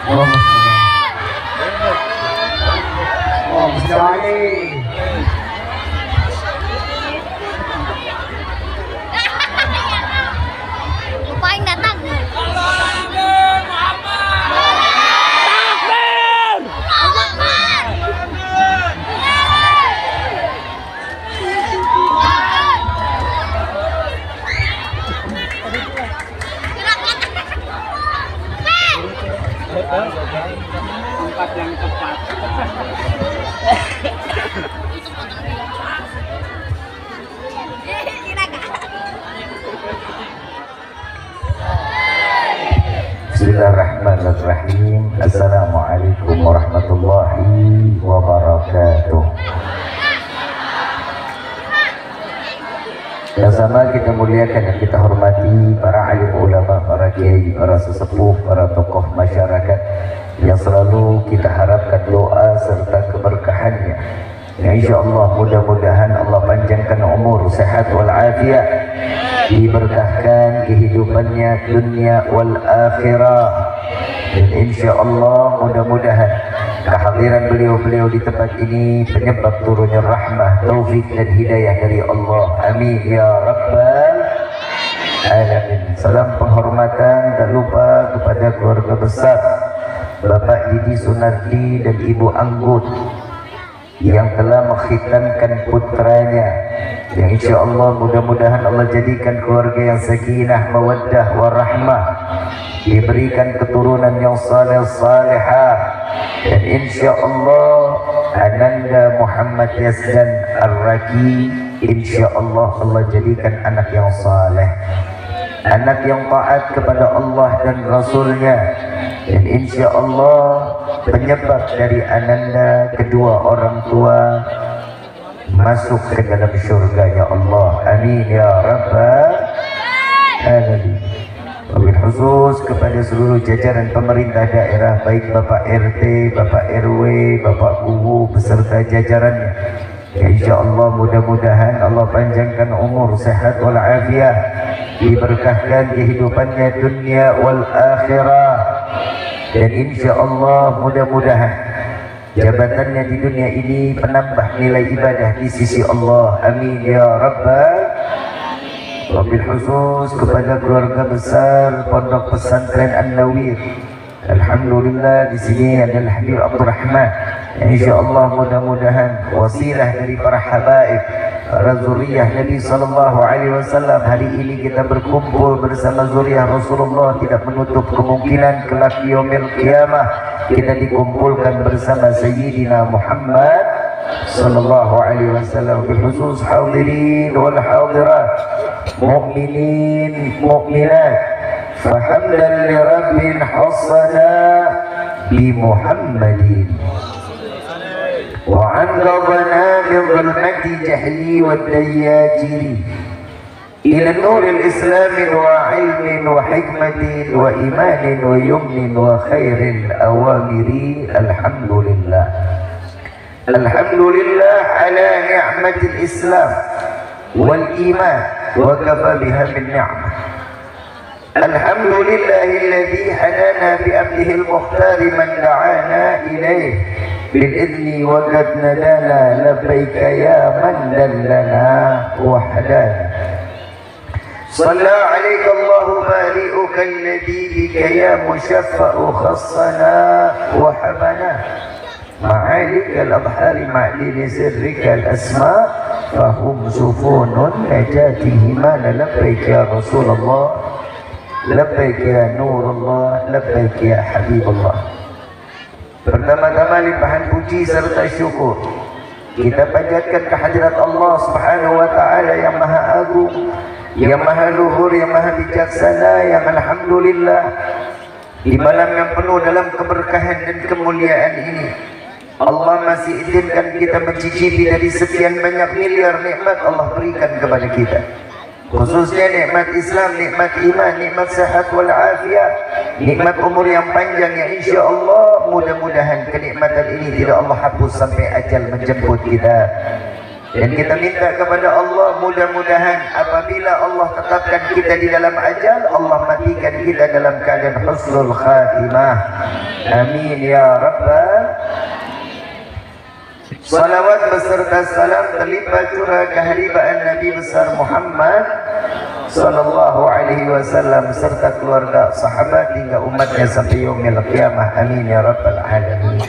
Oh, sekali. Lupain datang. Tempat yang tepat. Bismillahirrahmanirrahim. Assalamualaikum warahmatullahi wabarakatuh. Yang sama kita muliakan dan kita hormati para alim ulama, para kiai, para sesepuh, para tokoh masyarakat yang selalu kita harapkan doa serta keberkahannya. Ya insyaallah mudah-mudahan Allah panjangkan umur, sehat wal afiat, diberkahkan kehidupannya dunia wal akhirah. Dan insyaallah mudah-mudahan kehadiran beliau-beliau di tempat ini penyebab turunnya rahmah, taufik dan hidayah dari Allah. Amin ya rabbal alamin. Salam penghormatan tak lupa kepada keluarga besar Bapak Didi Sunardi dan Ibu Anggut yang telah mengkhitankan putranya, yang insya Allah mudah-mudahan Allah jadikan keluarga yang sakinah, mawaddah, warahmah, diberikan keturunan yang saleh salihah, dan insya Allah Ananda Muhammad Yazdan Ar-Raki insya Allah Allah jadikan anak yang saleh, anak yang taat kepada Allah dan Rasulnya, dan insya Allah penyebab dari Ananda kedua orang tua masuk ke dalam syurganya Allah. Amin ya rabbal alamin. Wabil khusus kepada seluruh jajaran pemerintah daerah, baik Bapak RT, Bapak RW, Bapak Guru beserta jajarannya. Ya insya Allah mudah-mudahan Allah panjangkan umur, sehat wal afiat, diberkahkan kehidupannya dunia wal akhirah, dan insya Allah mudah-mudahan jabatannya di dunia ini penambah nilai ibadah di sisi Allah. Amin ya rabbal. Wabil khusus kepada keluarga besar Pondok Pesantren An-Nawir. Alhamdulillah di sini adalah Habib Abdul Rahman. Insyaallah mudah-mudahan wasilah dari para habaib, para zuriyah Nabi sallallahu alaihi wasallam. Hari ini kita berkumpul bersama zuriyah Rasulullah, tidak menutup kemungkinan kelak yaumil qiyamah kita dikumpulkan bersama Sayyidina Muhammad sallallahu alaihi wasallam. Khusus hadirin wal hadirat, mu'minin mu'minat, fahamdan li rabbin hassana bi Muhammadin wa an qabana min dhulmati jahli wa dayyajiri ila nuril islamin wa ilmin wa hikmatin wa imanin wa yumnin wa khairil awamiri. Alhamdulillah, alhamdulillah ala ni'matil islam wal iman wa kafa biha min ni'mah. Alhamdulillahilladzi hadana bi abdihi al-mukhtar man da'ana ilayh bil idni wa qad nadana labbaika ya man dallana wahdana. صلى عليك الله بارئك الذي بك يا مشفع خصنا وحمنا معالك الأبحار معلن سرك الأسماء فهم سفون نجاتهما. لبيك يا رسول الله، لبيك يا نور الله، لبيك يا حبيب الله. Pertama-tama limpahan puji serta syukur kita panjatkan kehadirat Allah Subhanahu wa taala yang maha agung, yang maha luhur, yang maha bijaksana, yang alhamdulillah di malam yang penuh dalam keberkahan dan kemuliaan ini Allah masih izinkan kita mencicipi dari sekian banyak miliar nikmat Allah berikan kepada kita, khususnya nikmat Islam, nikmat iman, nikmat sehat wal afiat, nikmat umur yang panjang yang insya Allah mudah-mudahan kenikmatan ini tidak Allah hapus sampai ajal menjemput kita. Dan kita minta kepada Allah mudah-mudahan apabila Allah tetapkan kita di dalam ajal, Allah matikan kita dalam keadaan husnul khatimah. Amin ya rabbal. Salawat beserta salam terlimpah curah keharibaan Nabi besar Muhammad sallallahu alaihi wasallam serta keluarga, sahabat hingga umatnya sampai yaumil qiyamah. Amin ya rabbal alamin.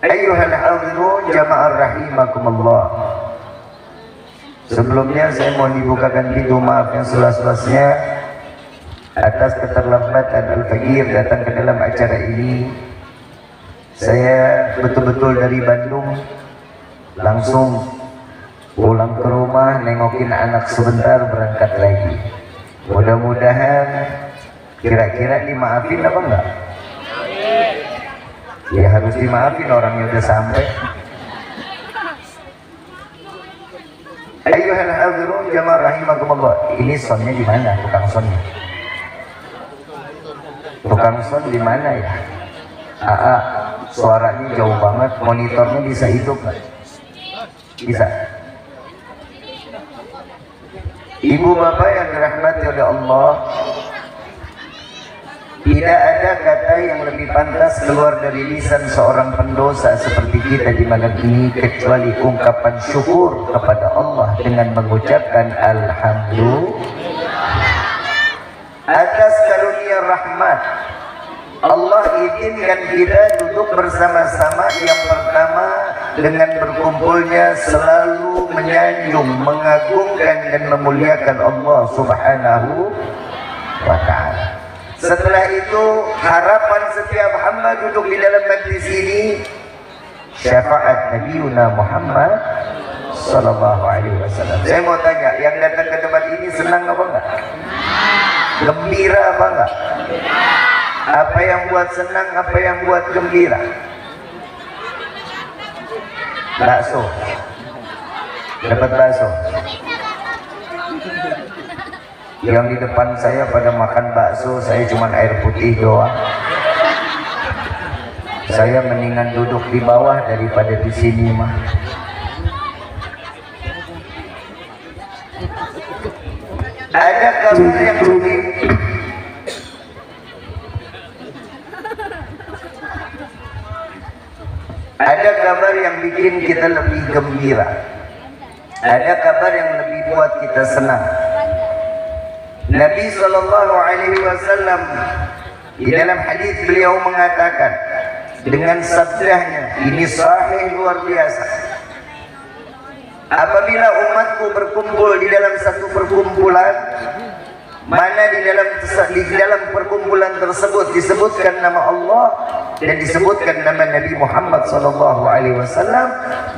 Ayyuhal hadirun jamaah rahimakumullah. Sebelumnya saya mohon dibukakan pintu maaf yang seluas-luasnya atas keterlambatan Al-Faqir datang ke dalam acara ini. Saya betul-betul dari Bandung langsung pulang ke rumah, nengokin anak sebentar, berangkat lagi. Mudah-mudahan kira-kira dimaafin apa enggak? Ya harus dimaafin, orangnya udah sampai. Ayyuhal hadirun jamaah rahimakumullah. Ini sonnya di mana? Tukang sonnya? Tukang son di mana ya? Suaranya jauh banget. Monitornya bisa hidup nggak? Bisa. Ibu bapak yang dirahmati oleh Allah, tidak ada kata yang lebih pantas keluar dari lisan seorang pendosa seperti kita di malam ini kecuali ungkapan syukur kepada Allah dengan mengucapkan alhamdulillah atas karunia rahmat. Allah izinkan kita duduk bersama-sama, yang pertama dengan berkumpulnya selalu menyanjung, mengagungkan dan memuliakan Allah Subhanahu wa ta'ala. Setelah itu harapan setiap hamba duduk di dalam majlis ini syafaat Nabiuna Muhammad sallallahu alaihi wasallam. Saya mau tanya, yang datang ke tempat ini senang apa enggak? Gembira apa enggak? Apa yang buat senang, apa yang buat gembira? Bakso. Dapat bakso. Yang di depan saya pada makan bakso, saya cuma air putih doang. Saya mendingan duduk di bawah daripada di sini mah. Ada kabar yang bikin kita lebih gembira. Ada kabar yang lebih buat kita senang. Nabi sallallahu alaihi wasallam di dalam hadis beliau mengatakan dengan sabdanya, ini sahih luar biasa. Apabila umatku berkumpul di dalam satu perkumpulan, mana di dalam perkumpulan tersebut disebutkan nama Allah dan disebutkan nama Nabi Muhammad sallallahu alaihi wasallam,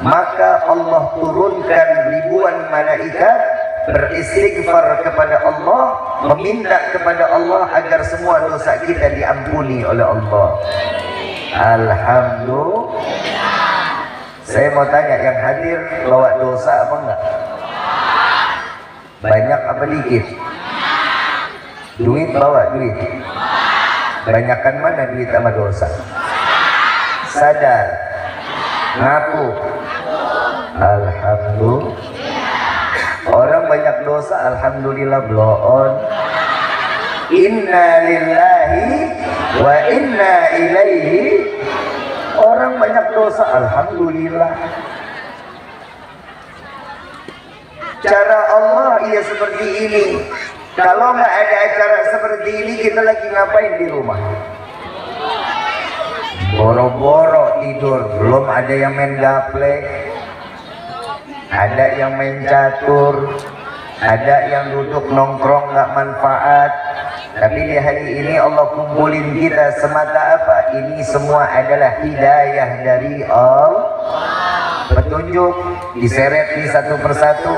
maka Allah turunkan ribuan malaikat beristighfar kepada Allah, meminta kepada Allah agar semua dosa kita diampuni oleh Allah. Alhamdulillah. Saya mau tanya, yang hadir bawa dosa apa enggak? Banyak apa dikit? Duit bawa duit? Banyakan mana duit sama dosa? Sadar? Ngaku? Alhamdulillah. Orang banyak dosa, alhamdulillah bloon. Inna lillahi wa inna ilaihi. Orang banyak dosa, alhamdulillah. Cara Allah ia seperti ini. Kalau nggak ada acara seperti ini, kita lagi ngapain di rumah? Boro-boro tidur, belum ada yang main gaple, ada yang main catur, ada yang duduk nongkrong nggak manfaat. Tapi di hari ini Allah kumpulin kita semata apa? Ini semua adalah hidayah dari Allah. Petunjuk diseret nih satu persatu.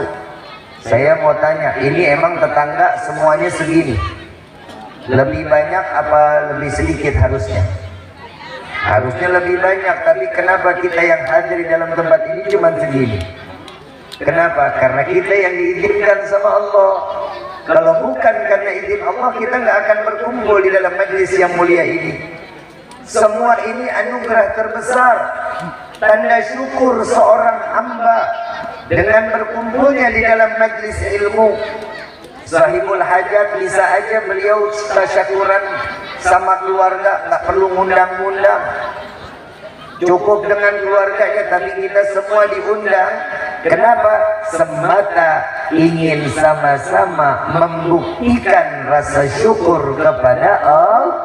Saya mau tanya, ini emang tetangga semuanya segini? Lebih banyak apa lebih sedikit harusnya? Harusnya lebih banyak, tapi kenapa kita yang hadir di dalam tempat ini cuma segini? Kenapa? Karena kita yang diizinkan sama Allah. Kalau bukan karena izin Allah, kita nggak akan berkumpul di dalam majlis yang mulia ini. Semua ini anugerah terbesar. tanda syukur seorang hamba dengan berkumpulnya di dalam majlis ilmu. Sahibul hajat bisa aja beliau tasyakuran sama keluarga, nggak perlu ngundang-ngundang, cukup dengan keluarganya, tapi kita semua diundang. Kenapa? Semata ingin sama-sama membuktikan rasa syukur kepada Allah.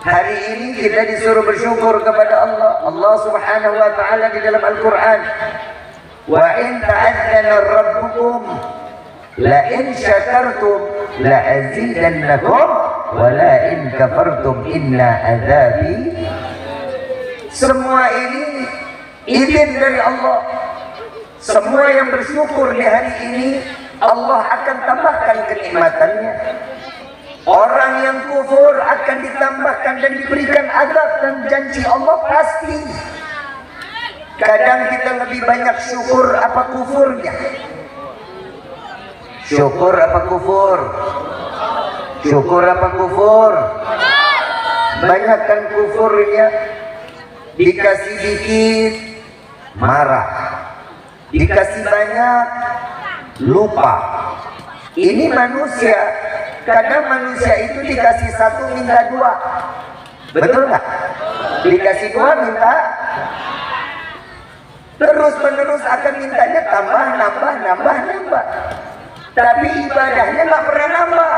Hari ini kita disuruh bersyukur kepada Allah. Allah Subhanahu wa taala di dalam Al-Qur'an, "Wa in ta'adzana rabbukum la in syakartum la azidannakum wa la in kafartum inna adzabi." Semua ini izin dari Allah. Semua yang bersyukur di hari ini Allah akan tambahkan kenikmatannya. Orang yang kufur akan ditambahkan dan diberikan azab, dan janji Allah pasti. Kadang kita lebih banyak syukur apa kufurnya? Syukur apa kufur? Syukur apa kufur? Banyakkan kufurnya. Dikasih dikit marah, dikasih banyak lupa. Ini manusia. Kadang manusia itu dikasih satu minta dua, betul nggak? Dikasih dua minta terus menerus, akan mintanya tambah, nambah. Tapi ibadahnya nggak pernah nambah.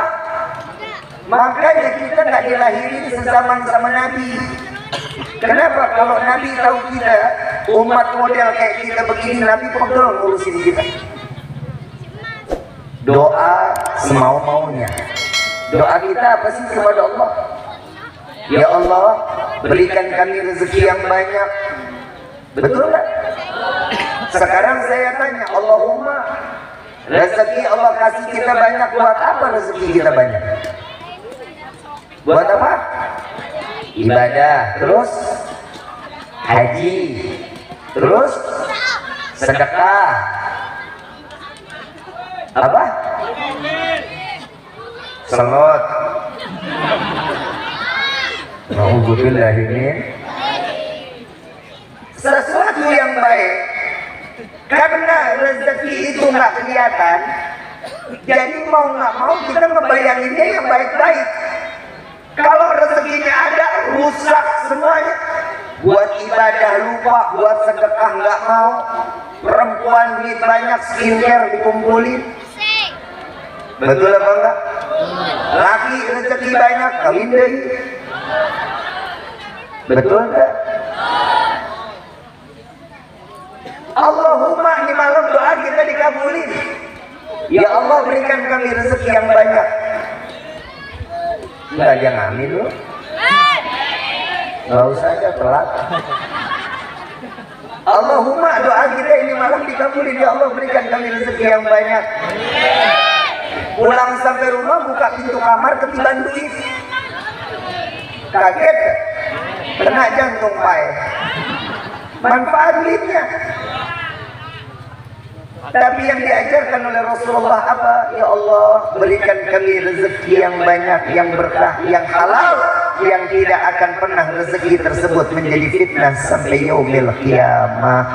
Makanya kita nggak dilahirin sezaman sama Nabi. Kenapa? Kalau Nabi tahu kita umat model kayak kita begini, Nabi pegel ngurusin kita. Doa semau-maunya. Doa kita apa sih kepada Allah? Ya Allah, berikan kami rezeki yang banyak. Betul nggak? Sekarang saya tanya, Allahumma, rezeki Allah kasih kita banyak, buat apa rezeki kita banyak? Buat apa? Ibadah, terus haji, terus sedekah, apa? Salat. Nauzubillah min. Sesuatu yang baik, karena rezeki itu nggak kelihatan, jadi mau nggak mau kita ngebayanginnya yang baik-baik. Kalau rezekinya ada, rusak semuanya. Buat ibadah lupa, buat sedekah nggak mau. Perempuan duit banyak, skincare dikumpulin. Betul apa enggak? Laki rezeki banyak, kawin deh. Betul enggak? Allahumma, ini malam doa kita dikabulin. Ya Allah, berikan kami rezeki yang banyak. Enggak ada yang amin loh. Enggak usah aja telat. Allahumma, doa kita ini malam dikabulin. Ya Allah, berikan kami rezeki yang banyak. Pulang sampai rumah, buka pintu kamar, ketiban duit. Kaget, kena jantung pai. Manfaat duitnya. Tapi yang diajarkan oleh Rasulullah apa? Ya Allah, berikan kami rezeki yang banyak, yang berkah, yang halal, yang tidak akan pernah rezeki tersebut menjadi fitnah sampai yaumil qiyamah.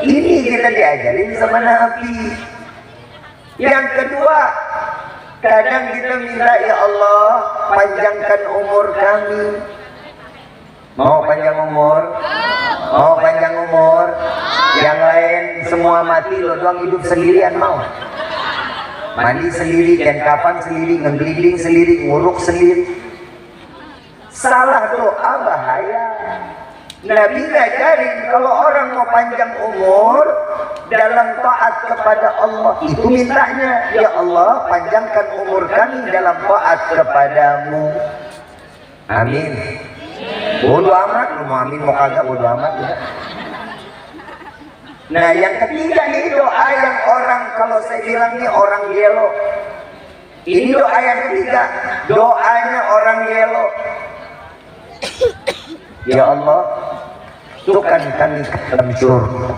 Ini kita diajarin sama Nabi. Yang kedua, kadang kita minta, ya Allah, panjangkan umur kami. Mau panjang umur? Mau panjang umur? Yang lain semua mati, lo doang hidup sendirian mau? Mandi sendiri, dan kapan sendiri, ngegelinding sendiri, nguruk sendiri. Salah doa bahaya. Nabi ngajarin kalau orang mau panjang umur dalam taat kepada Allah, itu mintanya, ya Allah, panjangkan umur kami dalam taat kepadamu. Amin. Bodoh amat, lu mau amin mau kagak, bodoh amat ya. Nah, yang ketiga nih doa yang orang, kalau saya bilang nih orang gelo. Ini doa yang ketiga, doanya orang gelo. Ya Allah, masukkan kami ke dalam surga.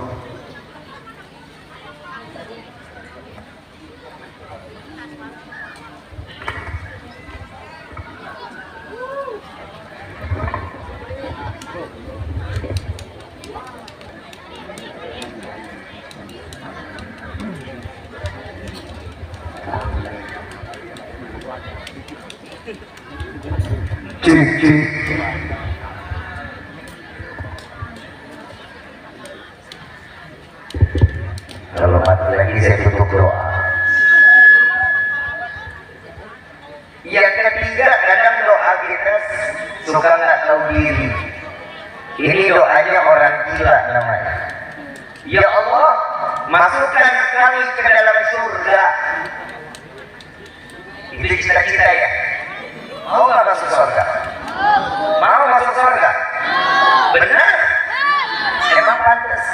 Cik, cik. Kalau mati lagi saya tutup doa. Yang ketiga, kadang doa kita suka nggak tahu diri. Ini doanya orang gila namanya. Ya Allah, masukkan kami ke dalam surga. Itu cita-cita ya. Mau nggak masuk surga? Mau masuk surga? Benar? Emang pantas?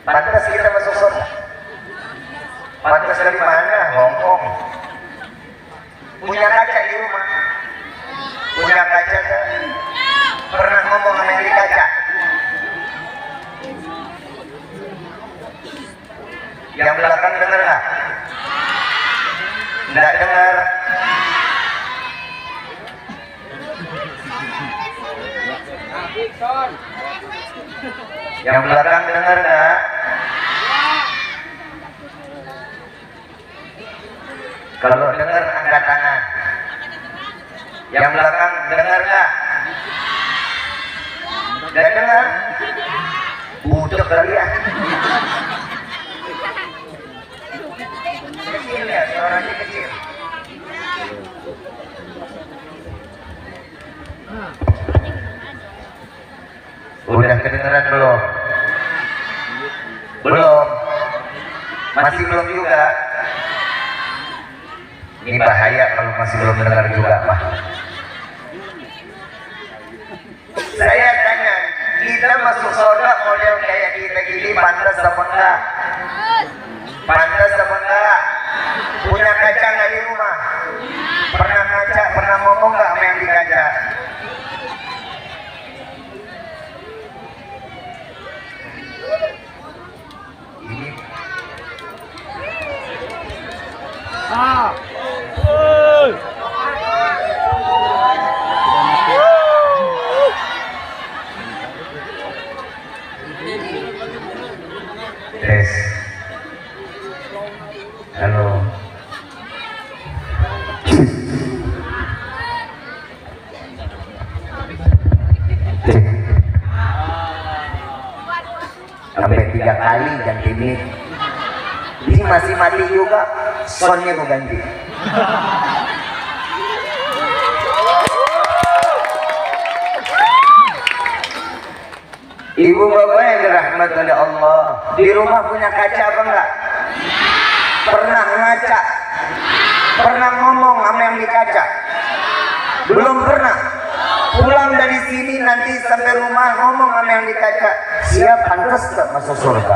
Pantas kita masuk surga? Pantas dari mana? Hongkong. Punya kaca di rumah? Punya kaca kan? Pernah ngomong sama yang di kaca? Yang belakang dengar nggak? Nggak dengar. Yang belakang dengar nggak? Kalau dengar angkat tangan. Yang belakang dengar nggak? Nggak dengar? Butuh kali ya. Kecil ya, suaranya kecil. Udah kedengeran belum? Belum? Masih belum juga? Ini bahaya kalau masih belum dengar juga, Pak. Saya tanya, kita masuk surga model kayak kita gini pantas apa enggak? Pantas apa enggak? Punya kaca nggak di rumah? Pernah ngaca, pernah ngomong nggak sama yang di kaca? Ini tes. Halo. Sampai 3 kali ganti mic. Ini masih mati juga, soundnya gue ganti. Ibu bapak yang dirahmati oleh Allah, di rumah punya kaca apa enggak? Pernah ngaca? Pernah ngomong sama yang di kaca? Belum pernah. Pulang dari sini nanti sampai rumah ngomong sama yang di kaca, siap pantas tak masuk surga?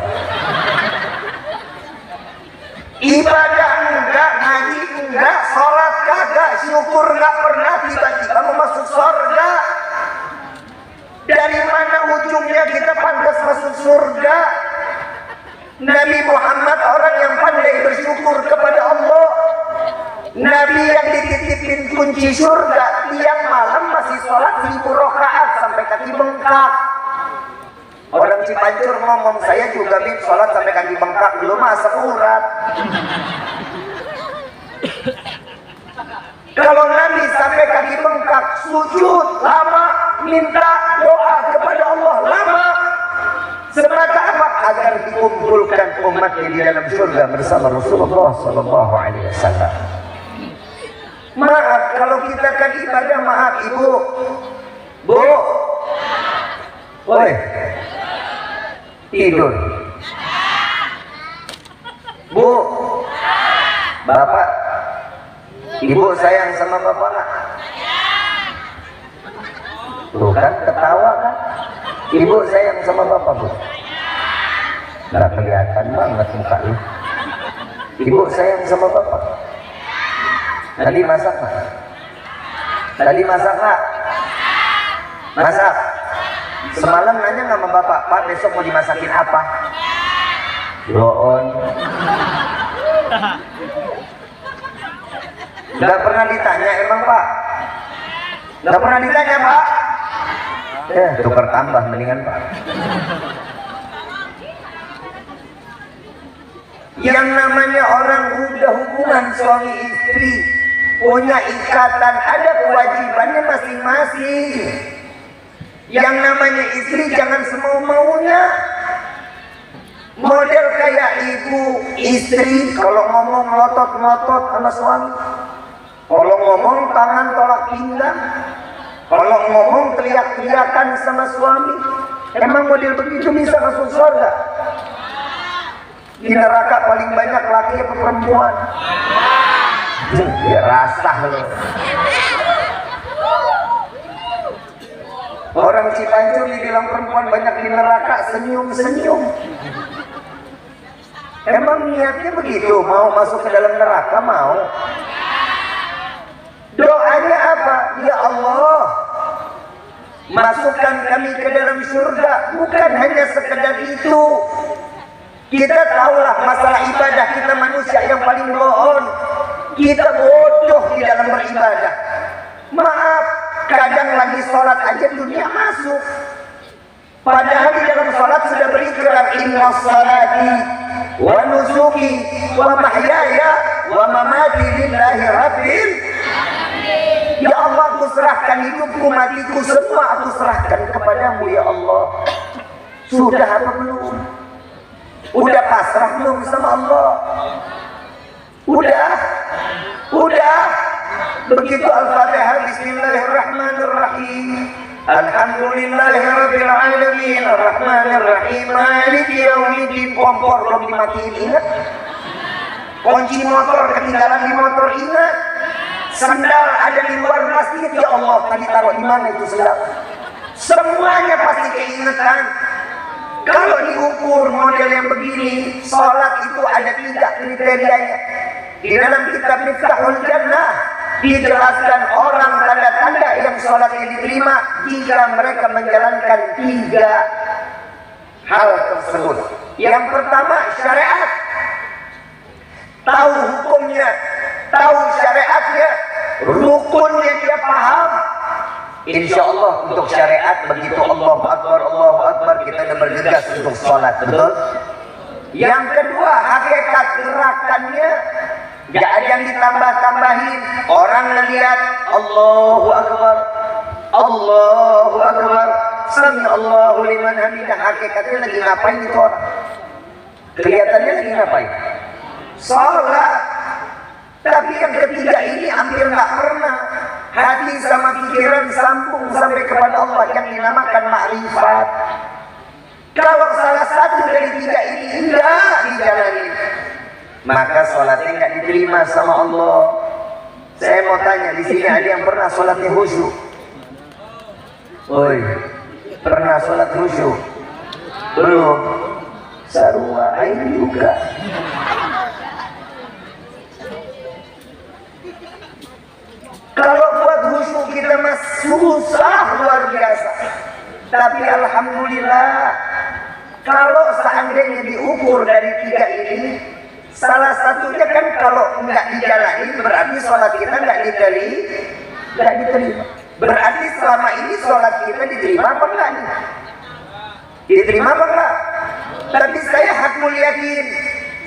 Ibadah enggak, ngaji enggak, sholat kagak, syukur enggak pernah, tiba-tiba mau masuk surga. Dari mana ujungnya kita pantas masuk surga? Nabi Muhammad orang yang pandai bersyukur kepada Allah. Nabi yang dititipin kunci surga, tiap malam masih sholat 1000 rakaat sampai kaki bengkak. Orang Cipancur ngomong, saya juga bib sholat sampai kaki bengkak, belum masuk urat. Kalau Nabi sampai kaki bengkak, sujud lama, minta doa kepada Allah lama. Semata apa? Agar dikumpulkan umatnya di dalam surga bersama Rasulullah Sallallahu Alaihi Wasallam. Maaf kalau kita kan ibadah, maaf ibu, bu, woi, tidur, bu, bapak, ibu sayang sama bapak nggak? Tuh kan ketawa kan? Ibu sayang sama bapak bu? Nggak kelihatan banget muka lu. Ibu sayang sama bapak? Tadi masak nggak? Tadi masak nggak? Masak. Semalam nanya nggak sama bapak, Pak besok mau dimasakin apa? Doon. Nggak pernah ditanya emang Pak? Nggak pernah ditanya Pak? Tukar tambah mendingan Pak. Yang namanya orang udah hubungan suami istri, punya ikatan, ada kewajibannya masing-masing. Yang namanya istri jangan semau-maunya. Model kayak ibu istri kalau ngomong melotot-melotot sama suami, kalau ngomong tangan tolak pinggang, kalau ngomong teriak-teriakan sama suami. Emang model begitu bisa masuk surga? Di neraka paling banyak laki atau perempuan? Ya rasah loh. Orang Cipancur dibilang perempuan banyak di neraka, senyum-senyum. Emang niatnya begitu, mau masuk ke dalam neraka, mau? Doanya apa? Ya Allah, masukkan kami ke dalam surga. Bukan hanya sekedar itu. Kita tahulah masalah ibadah, kita manusia yang paling bohong. Kita bodoh di dalam beribadah. Maaf, kadang lagi sholat aja dunia masuk. Padahal di dalam sholat sudah berikrar, inna sholati wa nusuki wa mahyaya wa mamati lillahi rabbil. Ya Allah, aku serahkan hidupku, matiku, semua aku serahkan kepadamu ya Allah. Sudah apa belum? Udah pasrah belum sama Allah? Udah. Begitu Al-Fatihah, Bismillahirrahmanirrahim. Alhamdulillahirabbil alamin, arrahmanirrahim, maliki yaumiddin. Kompor belum dimatiin, ingat? Kunci motor ketinggalan di motor, ingat? Sendal ada di luar masjid, ya Allah, tadi taruh di mana itu sendal? Semuanya pasti keingetan. Kalau diukur model yang begini, sholat itu ada 3 kriterianya. Di dalam kitab Miftahul Jannah dijelaskan orang tanda-tanda yang sholatnya diterima jika mereka menjalankan 3 hal tersebut. Yang pertama, syariat. Tahu hukumnya, tahu syariatnya, rukunnya dia paham. Insya Allah untuk syariat begitu Allahu Akbar kita udah bergegas untuk sholat, betul? Yang kedua, hakikat gerakannya gak ada yang ditambah-tambahin. Orang ngelihat Allahu Akbar, Sami Allahu liman hamidah. Hakikatnya lagi ngapain itu orang? Kelihatannya lagi ngapain? Sholat. Tapi yang ketiga ini hampir gak pernah. Hati sama pikiran sambung sampai kepada Allah yang dinamakan makrifat. Kalau salah satu dari 3 ini enggak dijalani, maka sholatnya enggak diterima sama Allah. Saya mau tanya, di sini ada yang pernah sholatnya khusyuk? Oi, pernah sholat khusyuk? Belum? Sarua ini juga. Kalau buat khusyuk kita mas susah luar biasa. Tapi alhamdulillah, kalau seandainya diukur dari 3 ini, salah satunya kan kalau nggak dijalani berarti sholat kita nggak diterima. Berarti selama ini sholat kita diterima apa enggak nih? Diterima apa enggak? Tapi saya hakul yakin,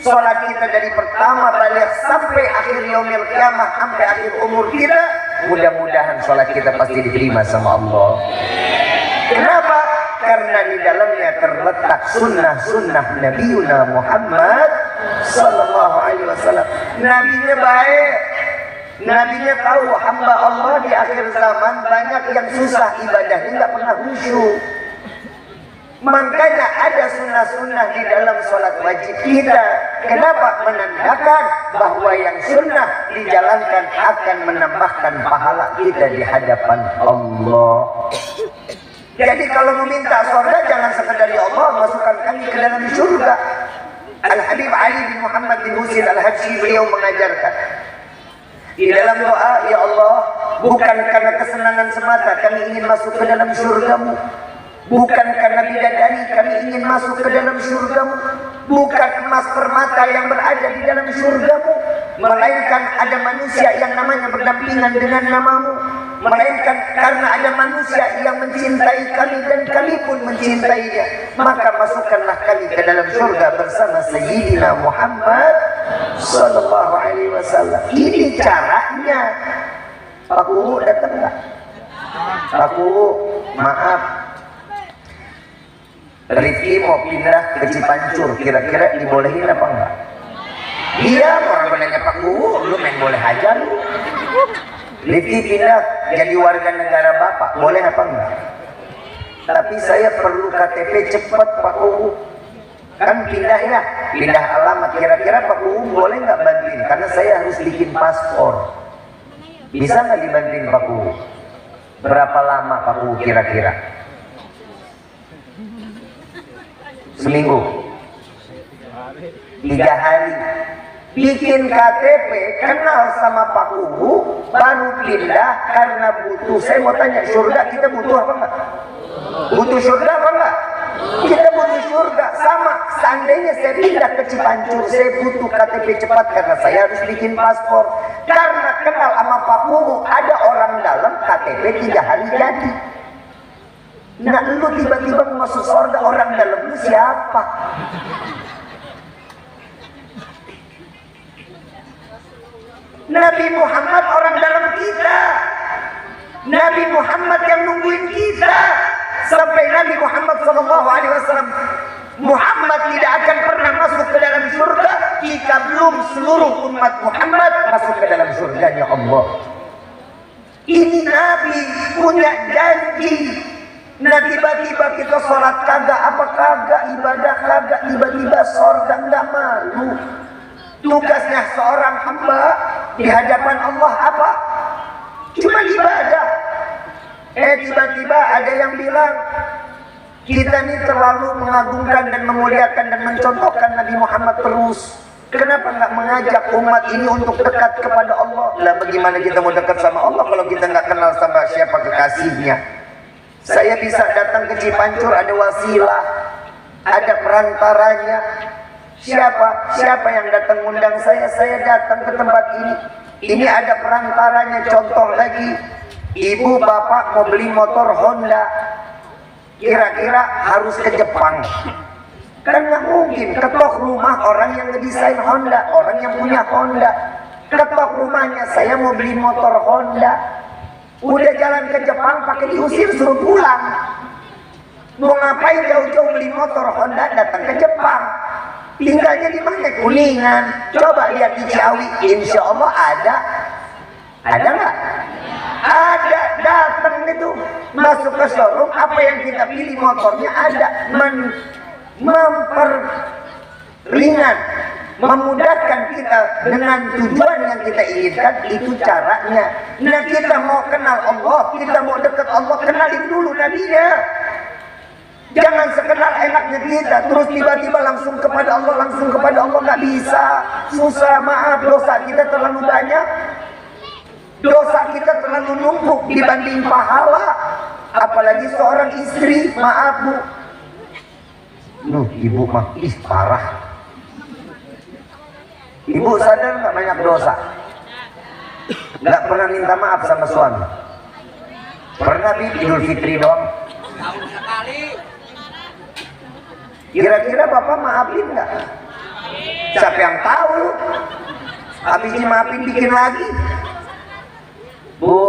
sholat kita dari pertama balik sampai akhir yaumil kiamah, sampai akhir umur kita, mudah-mudahan sholat kita pasti diterima sama Allah. Kenapa? Karena di dalamnya terletak sunnah-sunnah Nabiuna Muhammad Sallallahu Alaihi Wasallam. Nabinya baik, Nabinya tahu hamba Allah di akhir zaman banyak yang susah ibadahnya, nggak pernah khusyuk. Makanya ada sunnah-sunnah di dalam sholat wajib kita. Kenapa? Menandakan bahwa yang sunnah dijalankan akan menambahkan pahala kita di hadapan Allah. Jadi kalau meminta surga jangan sekedar ya Allah masukkan kami ke dalam surga. Al-Habib Ali bin Muhammad bin Husain Al-Habsyi beliau mengajarkan di dalam doa, ya Allah, bukan karena kesenangan semata kami ingin masuk ke dalam surgamu, Bukan karena bidadari kami ingin masuk ke dalam surgamu, bukan emas permata yang berada di dalam surgamu, melainkan ada manusia yang namanya berdampingan dengan namamu, melainkan karena ada manusia yang mencintai kami dan kami pun mencintainya, maka masukkanlah kami ke dalam surga bersama Sayyidina Muhammad sallallahu alaihi wasallam. Ini caranya. Pak Kuhu datang nggak? Pak Kuhu, maaf, Rifki mau pindah ke Cipancur, kira-kira dibolehin apa enggak? Iya, orang benarnya Pak Kuhu, lu main boleh aja lu. Rifki pindah jadi warga negara Bapak, boleh apa enggak? Tapi saya perlu KTP cepat Pak Kuhu. Kan pindah ya, pindah alamat, kira-kira Pak Kuhu boleh nggak bantuin? Karena saya harus bikin paspor. Bisa nggak dibantuin Pak Kuhu? Berapa lama Pak Kuhu kira-kira? Seminggu, 3 hari, bikin KTP, kenal sama Pak Kuhu, baru pindah karena butuh. Saya mau tanya, surga kita butuh apa enggak? Butuh surga apa enggak? Kita butuh surga. Sama, seandainya saya pindah ke Cipancur, saya butuh KTP cepat karena saya harus bikin paspor. Karena kenal sama Pak Kuhu, ada orang dalam KTP 3 hari jadi. Nah, lu tiba-tiba masuk surga, orang dalam lu siapa? Nabi Muhammad orang dalam kita. Nabi Muhammad yang nungguin kita. Sampai Nabi Muhammad SAW, Muhammad tidak akan pernah masuk ke dalam surga jika belum seluruh umat Muhammad masuk ke dalam surganya Allah. Ini Nabi punya janji. Nah tiba-tiba kita sholat kagak, apa kagak, ibadah kagak, tiba-tiba surga, nggak malu. Tugasnya seorang hamba di hadapan Allah apa? Cuma ibadah. Tiba-tiba ada yang bilang kita ini terlalu mengagungkan dan memuliakan dan mencontohkan Nabi Muhammad terus. Kenapa nggak mengajak umat ini untuk dekat kepada Allah? Lah bagaimana kita mau dekat sama Allah kalau kita nggak kenal sama siapa kekasihnya? Saya bisa datang ke Cipancur, ada wasilah, ada perantaranya. Siapa yang datang undang saya datang ke tempat ini. Ini ada perantaranya. Contoh lagi, ibu bapak mau beli motor Honda, kira-kira harus ke Jepang. Kan nggak mungkin, ketok rumah orang yang ngedesain Honda, orang yang punya Honda. Ketok rumahnya, saya mau beli motor Honda. Udah jalan ke Jepang pakai diusir, suruh pulang. Mau ngapain jauh-jauh beli motor Honda datang ke Jepang? Tinggalnya di mana? Kuningan. Coba lihat di Ciawi, insya Allah ada. Ada nggak? Ada. Datang itu masuk ke showroom, apa yang kita pilih motornya ada. Memperringan, memudahkan kita dengan tujuan yang kita inginkan, itu caranya. Nah kita mau kenal Allah, kita mau dekat Allah, kenalin dulu Nabinya. Jangan sekedar enaknya kita terus tiba-tiba langsung kepada Allah, nggak bisa. Susah, maaf, dosa kita terlalu banyak, dosa kita terlalu numpuk dibanding pahala. Apalagi seorang istri, maaf Bu, ibu mah parah. Ibu sadar nggak banyak dosa? Nggak pernah minta maaf sama suami. Pernah di Idul Fitri doang. Kira-kira bapak maafin nggak? Siapa yang tahu? Habis dimaafin bikin lagi. Bu,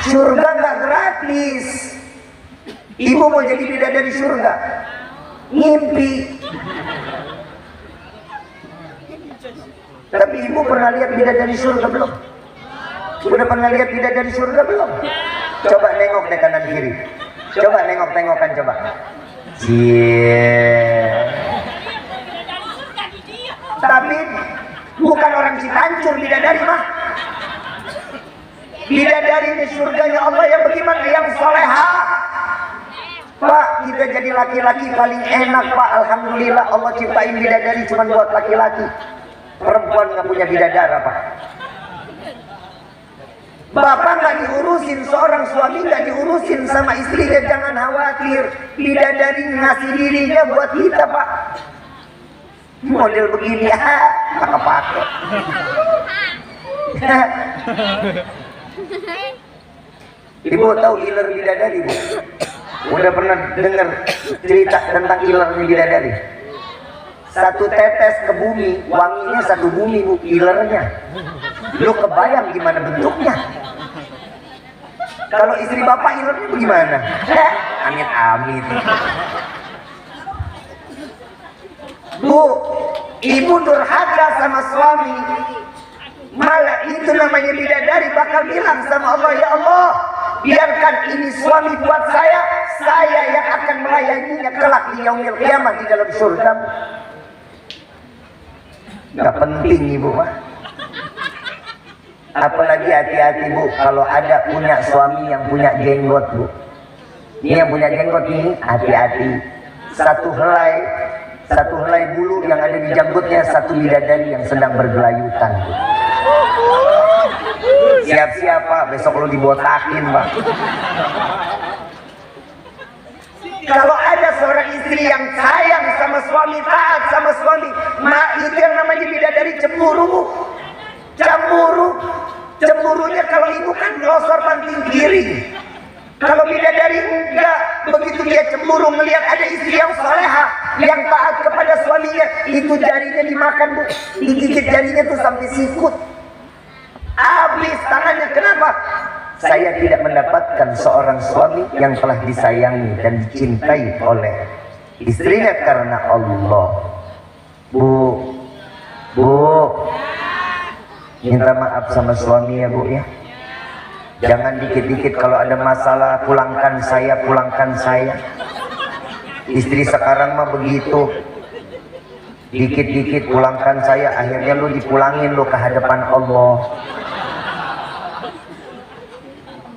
surga nggak gratis. Ibu mau jadi bidadari surga, ngimpi. Tapi ibu pernah lihat bidadari surga belum? Sudah pernah lihat bidadari surga belum? Coba nengok deh kanan kiri. Coba nengok-tengokan coba. Tapi bukan orang Cipancur bidadari mah. Bidadari di surganya Allah yang bagaimana? Yang soleha. Pak, kita jadi laki-laki paling enak Pak. Alhamdulillah Allah ciptain bidadari cuma buat laki-laki. Perempuan nggak punya bidadara Pak. Bapak nggak diurusin, seorang suami nggak diurusin sama istrinya, jangan khawatir. Bidadari ngasih dirinya buat kita, Pak. Model begini tak pakai. Ibu tahu iler bidadari, Bu? Udah pernah dengar cerita tentang iler bidadari? Satu tetes ke bumi, wanginya satu bumi, Bu, ilernya. Lu kebayang gimana bentuknya? Kalau istri bapak ilernya gimana? Amit-amit. Bu, ibu durhaka sama suami, malah itu namanya bidadari bakal bilang sama Allah, ya Allah, biarkan ini suami buat saya yang akan melayaninya kelak di yaumil kiamat di dalam surga. Gak penting ibu mah. Apalagi hati-hati Bu kalau ada punya suami yang punya jenggot, Bu. Ini yang punya jenggot ini hati-hati. Satu helai bulu yang ada di jenggotnya, satu bidadari yang sedang bergelayutan, Bu. Siap-siap Pak, besok lu dibotakin, Pak. Kalau ada seorang istri yang sayang sama suami, taat sama suami, itu yang namanya bidadari cemburu, Bu. Cemburunya kalau ibu kan losor banting kiri. Kalau bidadari enggak, begitu dia cemburu melihat ada istri yang soleha, yang taat kepada suaminya, itu jarinya dimakan, Bu. Digigit jarinya tuh sampai sikut. Habis tangannya, kenapa? Saya tidak mendapatkan seorang suami yang telah disayangi dan dicintai oleh istrinya karena Allah. Bu, minta maaf sama suami ya Bu ya. Jangan dikit-dikit kalau ada masalah pulangkan saya. Istri sekarang mah begitu. Dikit-dikit pulangkan saya, akhirnya lu dipulangin lu ke hadapan Allah.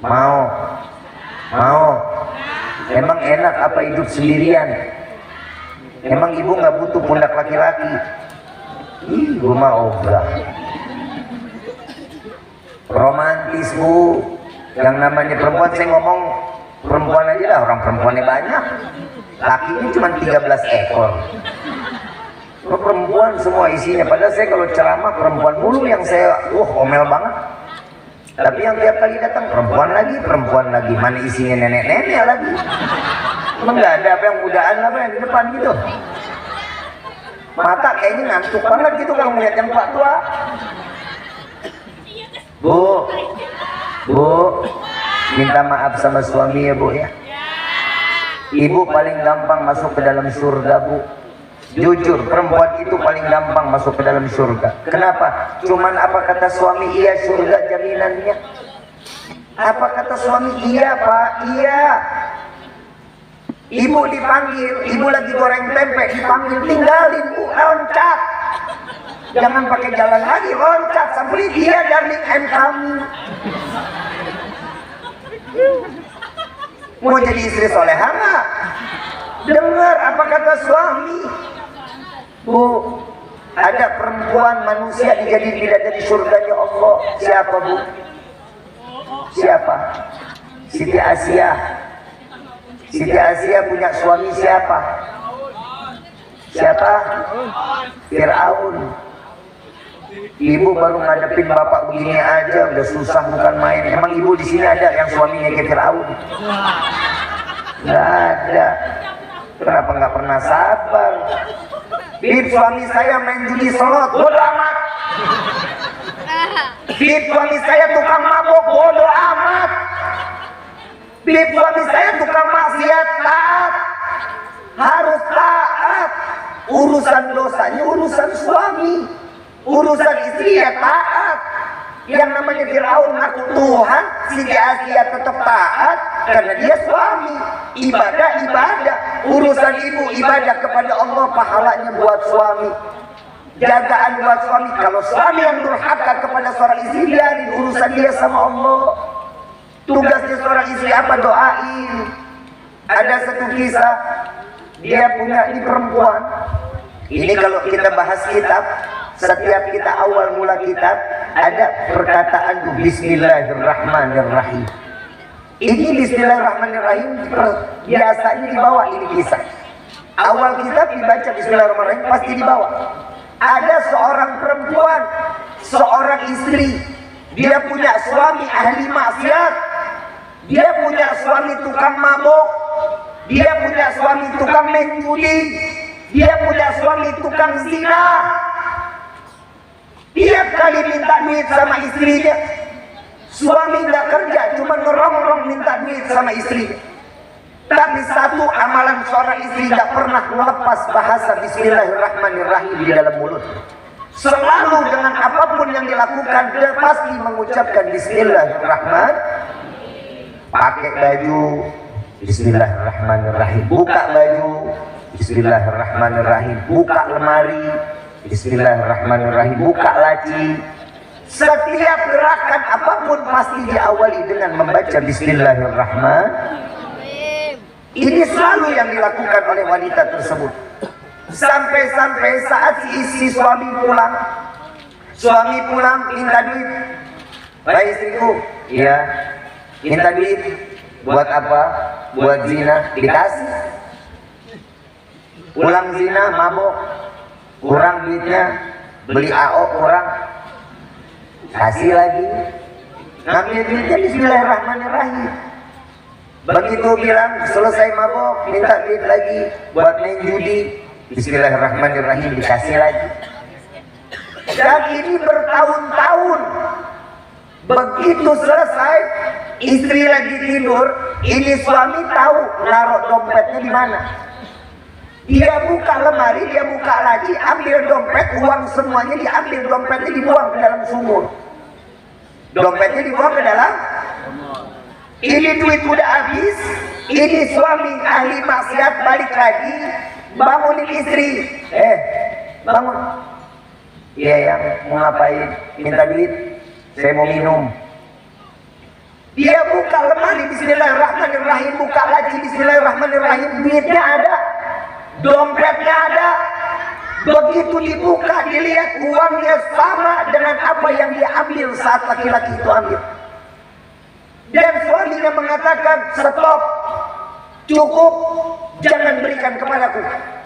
Mau emang enak apa hidup sendirian? Emang ibu nggak butuh pundak laki-laki? Ibu mau enggak romantis Bu. Yang namanya perempuan, saya ngomong perempuan aja lah, orang perempuannya banyak, lakinya cuma 13 ekor. Perempuan semua isinya, padahal saya kalau ceramah perempuan mulu yang saya omel banget. Tapi yang tiap kali datang perempuan lagi, mana isinya nenek-nenek lagi. Emang nggak ada apa yang mudaan apa yang di depan gitu. Mata kayaknya ngantuk banget gitu kalau melihat yang tua. Bu, minta maaf sama suami ya Bu ya. Ibu paling gampang masuk ke dalam surga, Bu. Jujur, perempuan itu paling gampang masuk ke dalam surga. Kenapa? Cuman apa kata suami? Iya, surga jaminannya. Apa kata suami? Iya Pak, iya. Ibu dipanggil, ibu lagi goreng tempe, dipanggil, tinggalin Bu, loncat. Jangan pakai jalan lagi, loncat. Sampai dia darling, I'm coming. Mau jadi istri soleha nggak? Dengar apa kata suami. Bu, ada perempuan manusia dijadiin bidadari surganya Allah. Siapa Bu? Siapa? Siti Asia. Siti Asia punya suami siapa? Siapa? Fir'aun. Ibu baru ngadepin bapak begini aja udah susah bukan main. Emang ibu di sini ada yang suaminya kayak Fir'aun? Nggak ada. Kenapa nggak pernah sabar? Bib, suami saya main judi slot, bodo amat. Bib, suami saya tukang mabok, bodo amat. Bib, suami saya tukang maksiat, taat. Harus taat. Urusan dosanya urusan suami, urusan istri ya taat. Yang namanya Fir'aun ngaku Tuhan, Siti Asia tetap taat karena dia suami. Ibadah, urusan ibu ibadah kepada Allah, pahalanya buat suami, jagaan buat suami. Kalau suami yang durhaka kepada seorang istri, biarin urusan dia sama Allah. Tugasnya seorang istri apa? Doain. Ada satu kisah, dia punya ini perempuan. Ini kalau kita bahas kitab, setiap kita awal mula kitab, ada perkataan Bismillahirrahmanirrahim. Ini Bismillahirrahmanirrahim biasanya dibawa ini kisah. Awal kitab dibaca Bismillahirrahmanirrahim pasti dibawa. Ada seorang perempuan, seorang istri, dia punya suami ahli maksiat, dia punya suami tukang mabuk, dia punya suami tukang main judi, dia punya suami tukang zina. Tiap kali minta duit sama istrinya, suami nggak kerja, cuma ngerongrong minta duit sama istrinya. Tapi satu amalan seorang istri nggak pernah melepas bahasa Bismillahirrahmanirrahim di dalam mulut. Selalu dengan apapun yang dilakukan dia pasti mengucapkan Bismillahirrahmanirrahim. Pakai baju Bismillahirrahmanirrahim, buka baju Bismillahirrahmanirrahim, buka lemari Bismillahirrahmanirrahim, buka laci. Setiap gerakan apapun pasti diawali dengan membaca Bismillahirrahmanirrahim. Ini selalu yang dilakukan oleh wanita tersebut. Sampai-sampai saat si suami pulang. Suami pulang minta duit. Baik istriku, iya. Minta duit. Buat apa? Buat zina. Dikasih. Pulang zina, mabok. Kurang duitnya. Beli AO kurang. Kasih lagi. Ngambil duitnya Bismillahirrahmanirrahim. Begitu bilang selesai mabok, minta duit lagi buat main judi, Bismillahirrahmanirrahim, dikasih lagi. Dan ini bertahun-tahun. Begitu selesai, istri lagi tidur, ini suami tahu naruh dompetnya di mana. Dia buka lemari, dia buka laci, ambil dompet, uang semuanya diambil, dompetnya dibuang ke dalam sumur. Dompetnya dibuang ke dalam. Ini duit udah habis, ini suami ahli maksiat balik lagi, bangunin istri. Bangun. Iya ya, mau ngapain? Minta duit, saya mau minum. Dia buka lemari Bismillahirrahmanirrahim, buka laci Bismillahirrahmanirrahim, duitnya ada, dompetnya ada. Begitu dibuka, dilihat uangnya sama dengan apa yang dia ambil saat laki-laki itu ambil. Dan suaminya mengatakan, stop, cukup, jangan berikan kepadaku.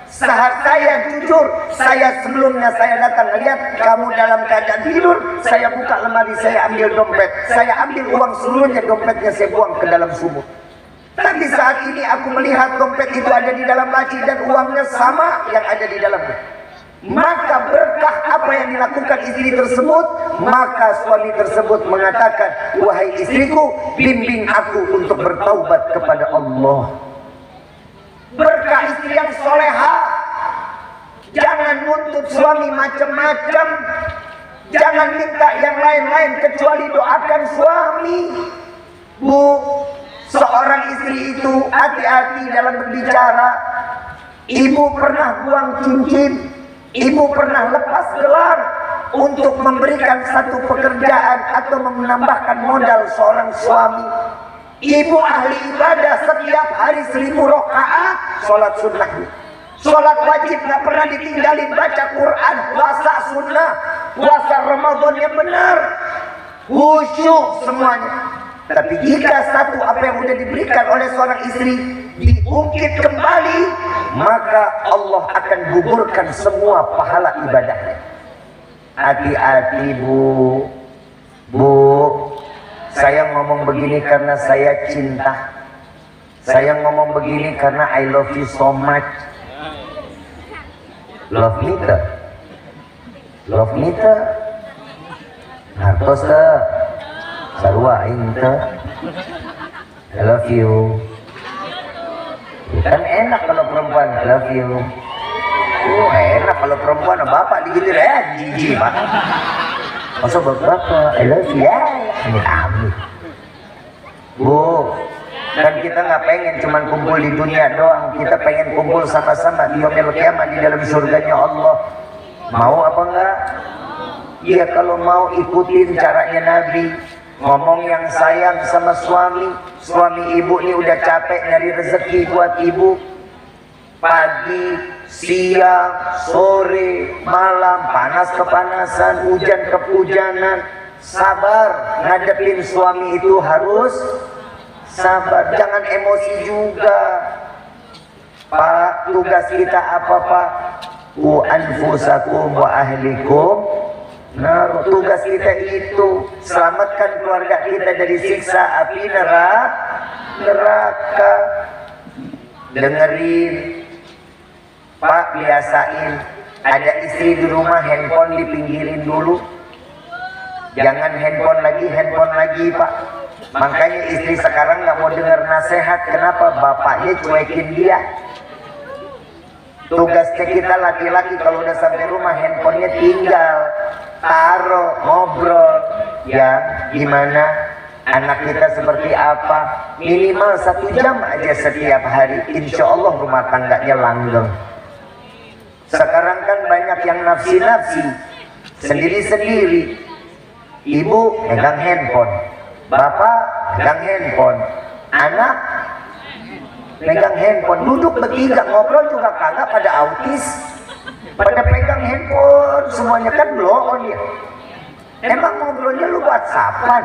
Saat saya jujur, sebelumnya saya datang lihat kamu dalam keadaan tidur, saya buka lemari, saya ambil dompet, saya ambil uang seluruhnya, dompetnya saya buang ke dalam sumur. Tapi saat ini aku melihat dompet itu ada di dalam laci dan uangnya sama yang ada di dalamnya. Maka berkah apa yang dilakukan istri tersebut, maka suami tersebut mengatakan, wahai istriku, bimbing aku untuk bertaubat kepada Allah. Berkah istri yang soleha. Jangan nuntut suami macam-macam, jangan minta yang lain-lain kecuali doakan suami. Bu, seorang istri itu hati-hati dalam berbicara. Ibu pernah buang cincin, ibu pernah lepas gelar untuk memberikan satu pekerjaan atau menambahkan modal seorang suami. Ibu ahli ibadah setiap hari 1000 rakaat sholat sunnah. Sholat wajib gak pernah ditinggalin, baca Quran, puasa sunnah, puasa Ramadan yang benar, khusyuk semuanya. Tapi jika satu apa yang sudah diberikan oleh seorang istri diungkit kembali, maka Allah akan gugurkan semua pahala ibadahnya. Hati-hati bu, saya ngomong begini karena saya cinta. Saya ngomong begini karena I love you so much. Love me ta? Love me ta? Hartos ta? Sarwa aing ta? I love you. Kan enak kalau perempuan I love you. Enak kalau perempuan bapak digilir jijik pak. Masa bapak I love you ya. Ini kami. Bu, kan kita nggak pengen cuman kumpul di dunia doang, kita pengen kumpul sama-sama di yaumil qiyamah di dalam surganya Allah. Mau apa enggak? Iya, kalau mau ikutin caranya Nabi, ngomong yang sayang sama suami. Suami ibu ini udah capek nyari rezeki buat ibu, pagi siang, sore, malam, panas kepanasan, hujan kehujanan, sabar. Ngadepin suami itu harus sabar, jangan emosi juga. Pak, tugas kita apa Pak? Ku anfusakum wa ahlikum. Nah, tugas kita itu selamatkan keluarga kita dari siksa api neraka. Dengerin, Pak, biasain ada istri di rumah handphone dipinggirin dulu. Jangan handphone lagi Pak. Makanya istri sekarang nggak mau dengar nasihat. Kenapa? Bapaknya cuekin dia. Tugasnya kita laki-laki kalau udah sampai rumah handphonenya tinggal taruh, ngobrol. Ya, gimana? Anak kita seperti apa? Minimal 1 jam aja setiap hari. Insya Allah rumah tangganya langgeng. Sekarang kan banyak yang nafsi-nafsi, sendiri-sendiri. Ibu megang handphone, bapak megang handphone, anak megang handphone. Duduk bertiga ngobrol juga kagak, pada autis, pada pegang handphone semuanya. Kan blow on ya. Emang ngobrolnya lu WhatsAppan?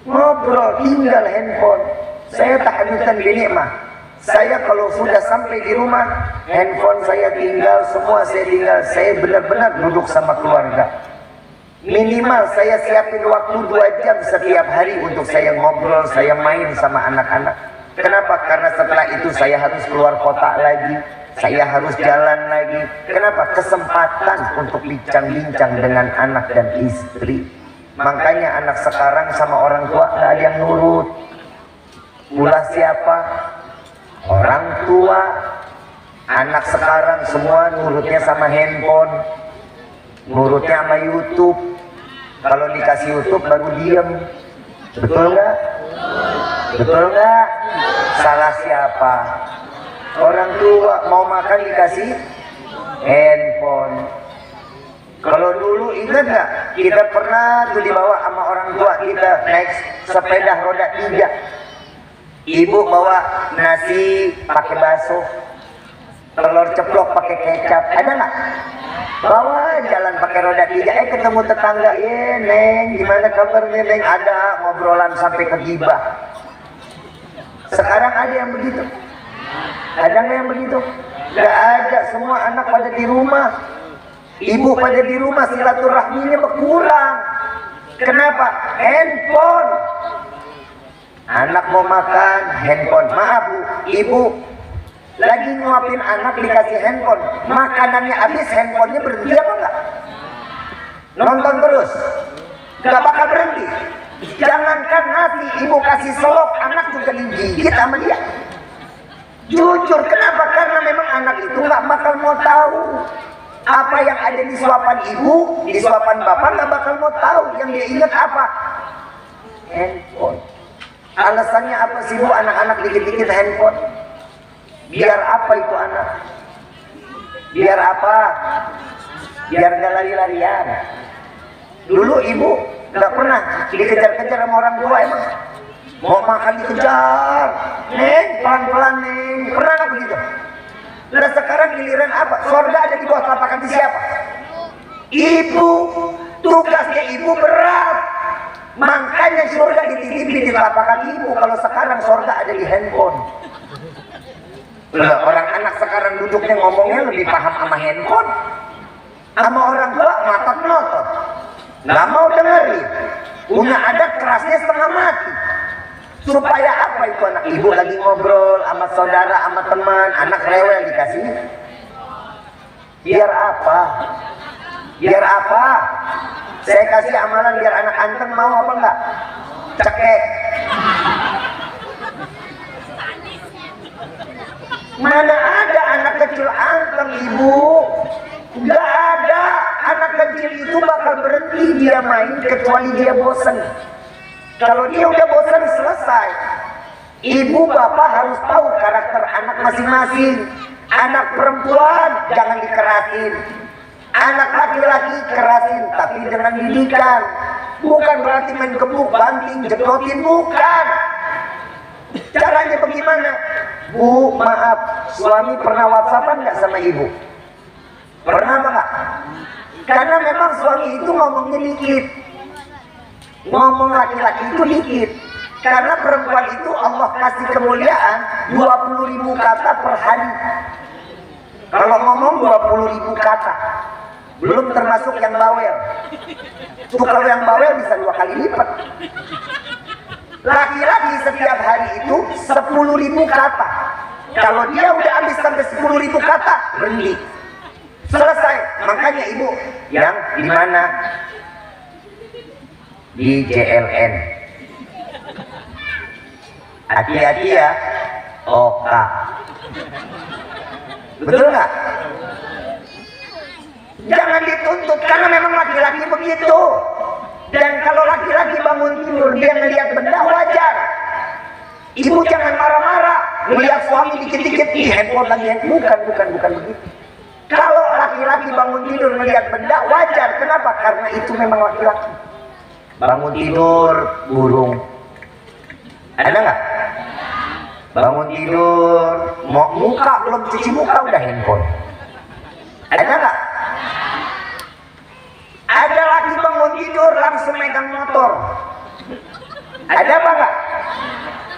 Ngobrol tinggal handphone. Saya tahanutan gini mah, saya kalau sudah sampai di rumah, handphone saya tinggal, semua saya tinggal. Saya benar-benar duduk sama keluarga. Minimal saya siapin waktu 2 jam setiap hari untuk saya ngobrol, saya main sama anak-anak. Kenapa? Karena setelah itu saya harus keluar kota lagi, saya harus jalan lagi. Kenapa? Kesempatan untuk bincang-bincang dengan anak dan istri. Makanya anak sekarang sama orang tua gak ada yang nurut. Ulah siapa? Orang tua. Anak sekarang semua nurutnya sama handphone, nurutnya sama YouTube. Kalau dikasih YouTube baru diem. Betul nggak? Betul nggak? Salah siapa? Orang tua. Mau makan dikasih handphone. Kalau dulu ingat nggak? Kita pernah tuh dibawa sama orang tua kita naik sepeda roda 3. Ibu bawa nasi pakai bakso, telur ceplok pakai kecap. Ada nggak? Bawa jalan pakai roda 3. Ketemu tetangga, Neng, gimana kabarnya Neng? Ada ngobrolan sampai ke gibah. Sekarang ada yang begitu? Ada nggak yang begitu? Nggak ada. Semua anak pada di rumah, ibu pada di rumah, silaturahminya berkurang. Kenapa? Handphone. Anak mau makan, handphone. Maaf Bu, ibu lagi nyuapin anak dikasih handphone, makanannya habis, handphonenya berhenti apa enggak? Nonton terus, gak bakal berhenti. Jangankan nasi, ibu kasih selop, anak juga digigit sama dia. Jujur, kenapa? Karena memang anak itu gak bakal mau tahu apa yang ada di suapan ibu, di suapan bapak, gak bakal mau tahu. Yang dia ingat apa? Handphone. Alasannya apa sih Bu, anak-anak dikit-dikit handphone? Biar apa itu anak? Biar apa? Biar gak lari-larian. Dulu ibu gak pernah dikejar-kejar sama orang tua emang? Mau makan dikejar, Neng, pelan-pelan Neng. Pernah gak begitu? Nah sekarang giliran apa? Sorga ada di bawah telapak kaki siapa? Ibu. Tugasnya ibu berat. Makanya surga dititipi di telapak kaki ibu. Kalau sekarang surga ada di handphone. Orang anak sekarang duduknya ngomongnya lebih paham sama handphone, sama orang tua ngotot melotot, nggak mau dengerin. Punya adat kerasnya setengah mati. Supaya apa itu anak? Ibu lagi ngobrol sama saudara, sama teman, anak rewel dikasih. Biar apa? Biar apa? Saya kasih amalan biar anak anteng, mau apa enggak? Cekek. Mana ada anak kecil anteng ibu? Gak ada. Anak kecil itu bakal berhenti dia main kecuali dia bosan. Kalau dia udah bosan selesai. Ibu bapak harus tahu karakter anak masing-masing. Anak perempuan jangan dikerasin, anak laki-laki kerasin, tapi dengan didikan. Bukan berarti main gebuk, banting, jeplotin, bukan. Caranya bagaimana? Bu, maaf, suami pernah WhatsAppan nggak sama ibu? Pernah apa nggak? Karena memang suami itu ngomongnya dikit. Ngomong laki-laki itu dikit. Karena perempuan itu Allah kasih kemuliaan 20.000 kata per hari. Kalau ngomong 20.000 kata, belum termasuk yang bawel. Tuh kalau yang bawel bisa 2 kali lipat. Laki-laki setiap hari itu 10.000 kata. Kalau dia udah habis sampai 10.000 kata, berhenti. Selesai. Makanya ibu yang di mana? Di JLN. Hati-hati ya. Oka. Betul nggak? Jangan dituntut karena memang laki-laki begitu. Dan kalau laki-laki bangun tidur dia ngelihat benda wajar. Ibu jangan marah-marah melihat suami dikit-dikit di handphone lagi. Bukan begitu. Kalau laki-laki bangun tidur melihat benda wajar. Kenapa? Karena itu memang laki-laki. Bangun tidur burung. Ada nggak? Bangun tidur mau muka belum cuci muka udah handphone. Ada nggak? Ada lagi bangun tidur langsung megang motor. Ada apa nggak?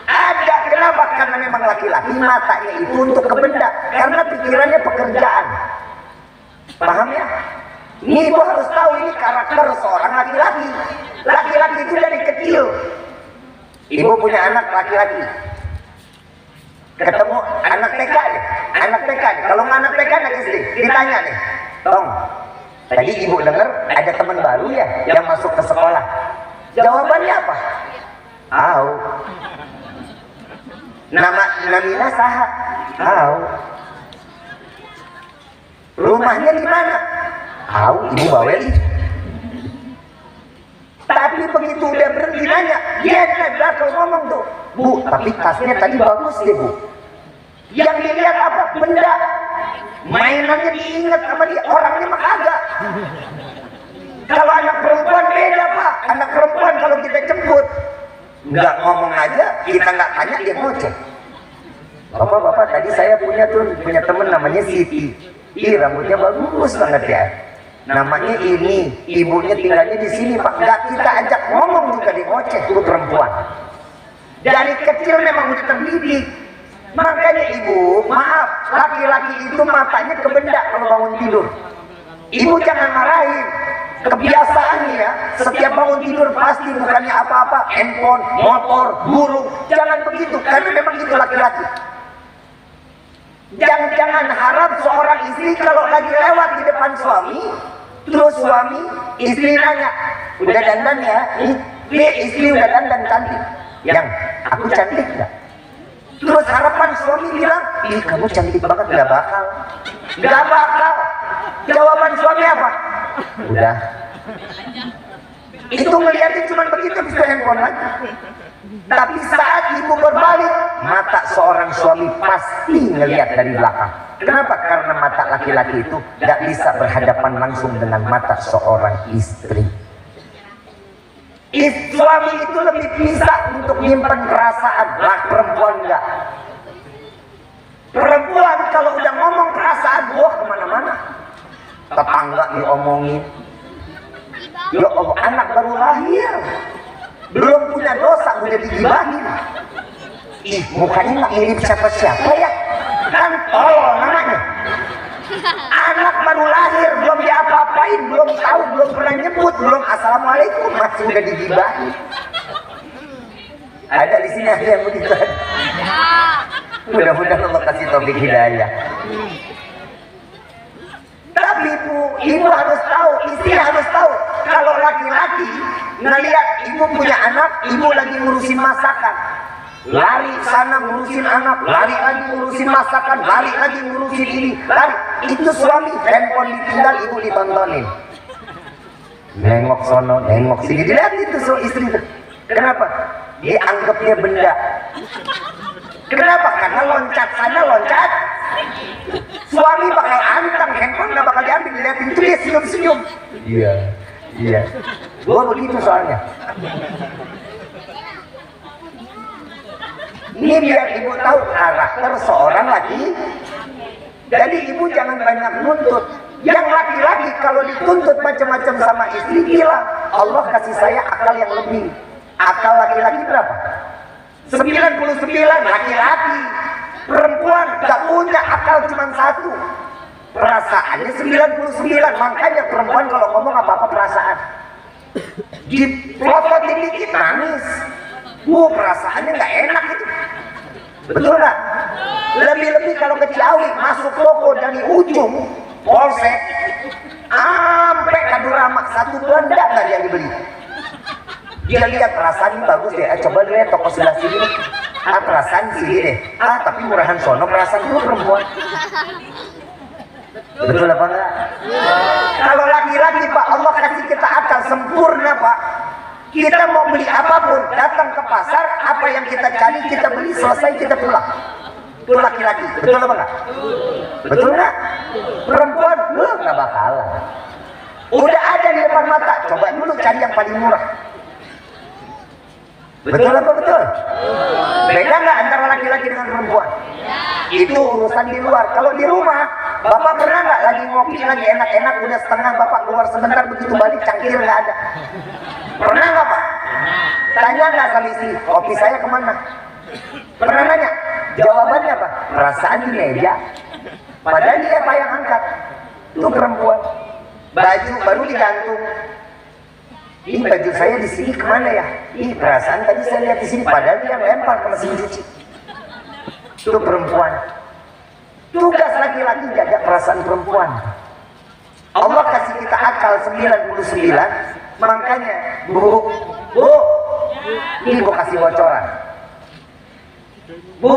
Ada. Kenapa? Karena memang laki-laki matanya itu untuk ke benda. Karena pikirannya pekerjaan. Paham ya? Ini ibu harus tahu ini karakter seorang laki-laki. Laki-laki itu dari kecil. Ibu punya anak laki-laki. Ketemu anak TK nih. Anak TK nih. Kalau nggak anak TK anak SD. Ditanya nih. Tong, tadi ibu dengar ada teman baru ya yang masuk ke sekolah. Jawabannya apa? Tahu. Namina saha? Tahu. Rumahnya di mana? Tahu, ibu bawel. Tapi begitu udah berhenti nanya, dia belakang ngomong tuh, Bu, tapi tasnya tadi bagus deh Bu. Yang dilihat apa? Benda. Mainannya diingat sama dia, orangnya mah kagak. Kalau anak perempuan beda Pak. Anak perempuan kalau kita jemput nggak ngomong aja, kita nggak tanya dia ngoceh. Bapak tadi saya punya temen namanya Siti. Ih rambutnya bagus banget ya. Namanya ini, ibunya tinggalnya di sini Pak. Nggak kita ajak ngomong juga di ngoceh tuh perempuan. Dari kecil memang udah terdidik. Makanya ibu, maaf, laki-laki itu matanya ke benda kalau bangun tidur. Ibu jangan marahin. Kebiasaannya ya, setiap bangun tidur pasti bukannya apa-apa, handphone, motor, burung. Jangan begitu, karena memang itu laki-laki. Jangan harap seorang istri kalau lagi lewat di depan suami, terus suami, istri nanya, udah dandan ya? Nih istri udah dandan cantik. Yang, aku cantik gak? Terus harapan suami bilang, ih kamu cantik banget, gak bakal. Gak bakal. Jawaban suami apa? Udah. Itu ngeliatin cuma begitu bisa handphone lagi. Tapi saat ibu berbalik, mata seorang suami pasti ngelihat dari belakang. Kenapa? Karena mata laki-laki itu gak bisa berhadapan langsung dengan mata seorang istri. Suami itu lebih bisa untuk menyimpan perasaan, lah perempuan enggak. Perempuan kalau udah ngomong perasaan, wah kemana-mana. Tetangga diomongin. Ya Allah, anak baru lahir, belum punya dosa udah digibahin. Ih, mukanya nggak mirip siapa-siapa ya, kan tolol namanya. Anak baru lahir, belum diapa-apain, belum tahu, belum pernah nyebut, belum assalamualaikum, masih udah digibahin. Ada di sini ada yang begitu. Mudah-mudahan Allah kasih taufik hidayah. Tapi ibu harus tahu, istri harus tahu. Kalau laki-laki ngelihat ibu punya anak, ibu lagi ngurusin masakan, lari sana ngurusin anak, lari lagi ngurusin masakan, lari lagi ngurusin ini, lari. Itu suami, handphone ditinggal, ibu ditontonin. Nengok sono, nengok sini, dilihat itu so istri itu. Kenapa? Dia anggapnya benda. Kenapa? Karena loncat sana, loncat. Suami bakal antang, handphone nggak bakal diambil, dilihatin itu dia senyum-senyum. Iya. Gua begitu soalnya. Ini biar ibu tahu karakter seorang Jadi ibu jangan banyak nuntut. Yang laki-laki kalau dituntut macam-macam sama istri, bilang Allah kasih saya akal yang lebih. Akal laki-laki berapa? 99 laki-laki. Perempuan gak punya akal cuma satu. Perasaannya 99. Makanya perempuan kalau ngomong apa-apa perasaan. Dipelototin dikit nangis. Perasaannya gak enak itu. Betul gak? Lebih-lebih kalau ke Ciawi masuk toko dari ujung polsek sampai Kadurama 1 bulan gak dia dibeli. Dia lihat perasaan ini bagus deh, coba lihat toko sebelah sini nih. Perasaan sini deh. Tapi murahan sono perasaan itu perempuan. Betul apa enggak? Kalau laki-laki Pak, Allah kasih kita akal sempurna Pak. Kita mau beli apapun, datang ke pasar, apa yang kita cari kita beli, selesai kita pulang. Itu laki-laki, betul apa enggak? Betul enggak? Perempuan, nggak bakalan. Udah ada di depan mata, coba dulu cari yang paling murah. Betul apa betul? Beda nggak antara laki-laki dengan perempuan? Itu urusan di luar. Kalau di rumah, bapak pernah nggak lagi ngopi lagi enak-enak, udah setengah bapak keluar sebentar, begitu balik cangkir nggak ada? Pernah nggak Pak? Tanya nggak sama istri, kopi saya kemana? Pernah nanya? Jawabannya apa? Perasaan di meja. Padahal dia Pak yang angkat. Itu perempuan. Baju baru digantung. Ini baju saya di sini kemana ya? Perasaan tadi saya lihat di sini. Padahal dia lempar ke mesin cuci. Itu perempuan. Tugas laki-laki jaga perasaan perempuan. Allah kasih kita akal 99. Makanya, Bu, ini Bu kasih bocoran. Bu,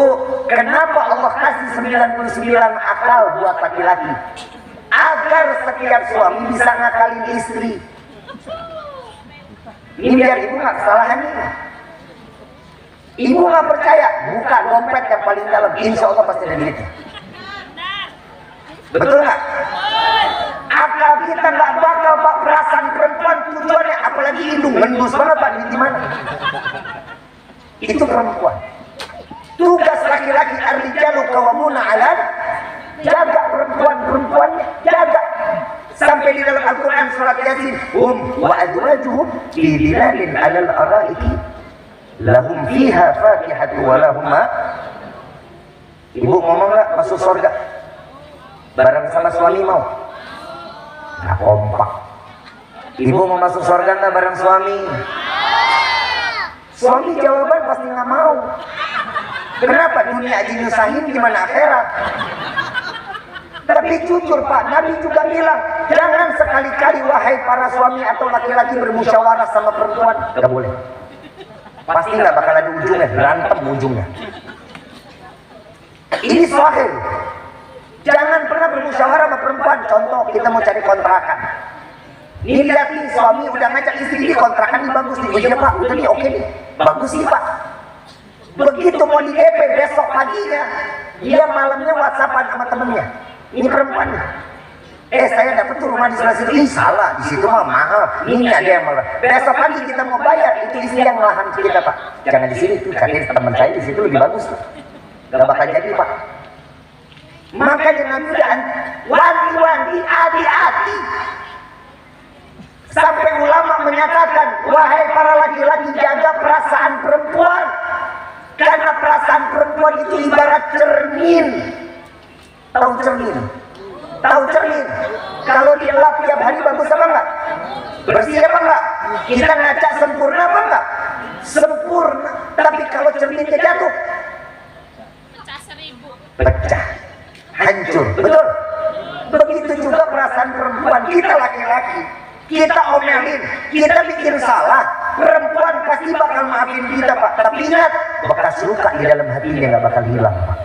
kenapa Allah kasih 99 akal buat laki-laki? Agar setiap suami bisa ngakalin istri. Ini biar ibu nggak kesalahan ini. Ibu nggak percaya, buka dompet yang paling dalam, insya Allah pasti ada duitnya. Betul nggak? Akal kita nggak bakal Pak, perasaan perempuan tujuannya, apalagi hidung mendus banget Pak, di mana? Itu perempuan. Tugas laki-laki ar-rijalu qawwamuna 'ala, jaga perempuannya, jaga. Sampai di dalam Al-Quran surat Yasin, wa azwajuhum fi dhilalin 'alal araiki lahum fiha fakihatu wa lahum ma. Ibu ngomong nggak masuk surga bareng sama suami mau? Nggak kompak. Ibu mau masuk surga nggak bareng suami? Suami jawaban pasti nggak mau. Kenapa? Dunia aja nyusahin, gimana akhirat? Tapi jujur Pak, Nabi juga bilang, jangan sekali-kali wahai para suami atau laki-laki bermusyawarah sama perempuan. Gak boleh. Pasti nggak bakal ada ujungnya, berantem ujungnya. Ini sahih. Jangan pernah bermusyawarah sama perempuan. Contoh, kita mau cari kontrakan. Ini lihat nih, suami udah ngajak istri ini kontrakan ini bagus nih. Oh iya Pak, udah nih oke nih. Bagus nih Pak. Begitu mau di DP besok paginya, dia malamnya WhatsAppan sama temennya. Ini perempuan. Saya dapat tuh rumah di sebelah situ. Salah, di situ mah mahal. Ini ada yang malah. Besok pagi kita mau bayar, itu istri yang ngelahan kita Pak. Jangan di sini tuh, cari teman saya di situ lebih bagus tuh. Gak bakal jadi Pak. Makanya Nabi udah wanti-wanti, hati-hati. Sampai ulama menyatakan, wahai para laki-laki jaga perasaan perempuan. Karena perasaan perempuan itu ibarat cermin. Tahu cermin? Tahu cermin? Kalau dielap tiap hari bagus apa enggak? Bersih apa enggak? Kita ngaca sempurna apa enggak? Sempurna. Tapi kalau cerminnya jatuh, pecah, hancur. Betul? Begitu juga perasaan perempuan. Kita laki-laki, kita omelin, kita bikin salah, perempuan pasti bakal maafin kita Pak. Tapi ingat, bekas luka di dalam hatinya nggak bakal hilang Pak.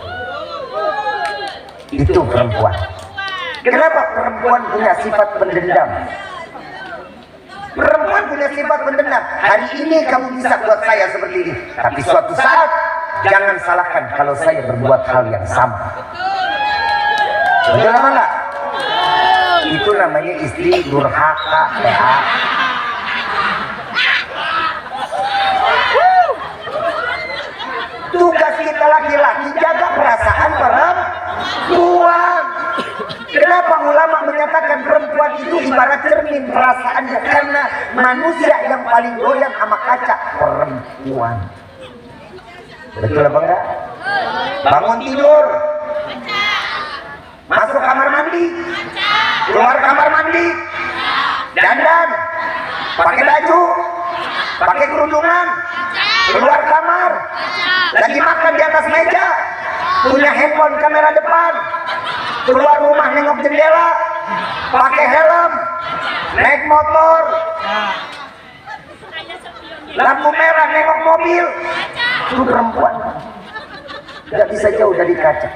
Itu perempuan. Kenapa perempuan punya sifat pendendam? Perempuan punya sifat pendendam. Hari ini kamu bisa buat saya seperti ini, tapi suatu saat jangan salahkan kalau saya berbuat hal yang sama. Betul apa enggak? Itu namanya istri durhaka, PA. Tugas kita laki-laki jaga perasaan perempuan. cermin perasaannya, karena manusia yang paling doyan sama kaca perempuan. Betul apa enggak? Bangun tidur, masuk kamar mandi, keluar kamar mandi, dandan, pakai baju, pakai kerudungan, keluar kamar, lagi makan di atas meja, punya handphone kamera depan, keluar rumah nengok jendela, pakai helm, naik motor, lampu merah nengok mobil. Itu perempuan gak bisa jauh dari kaca.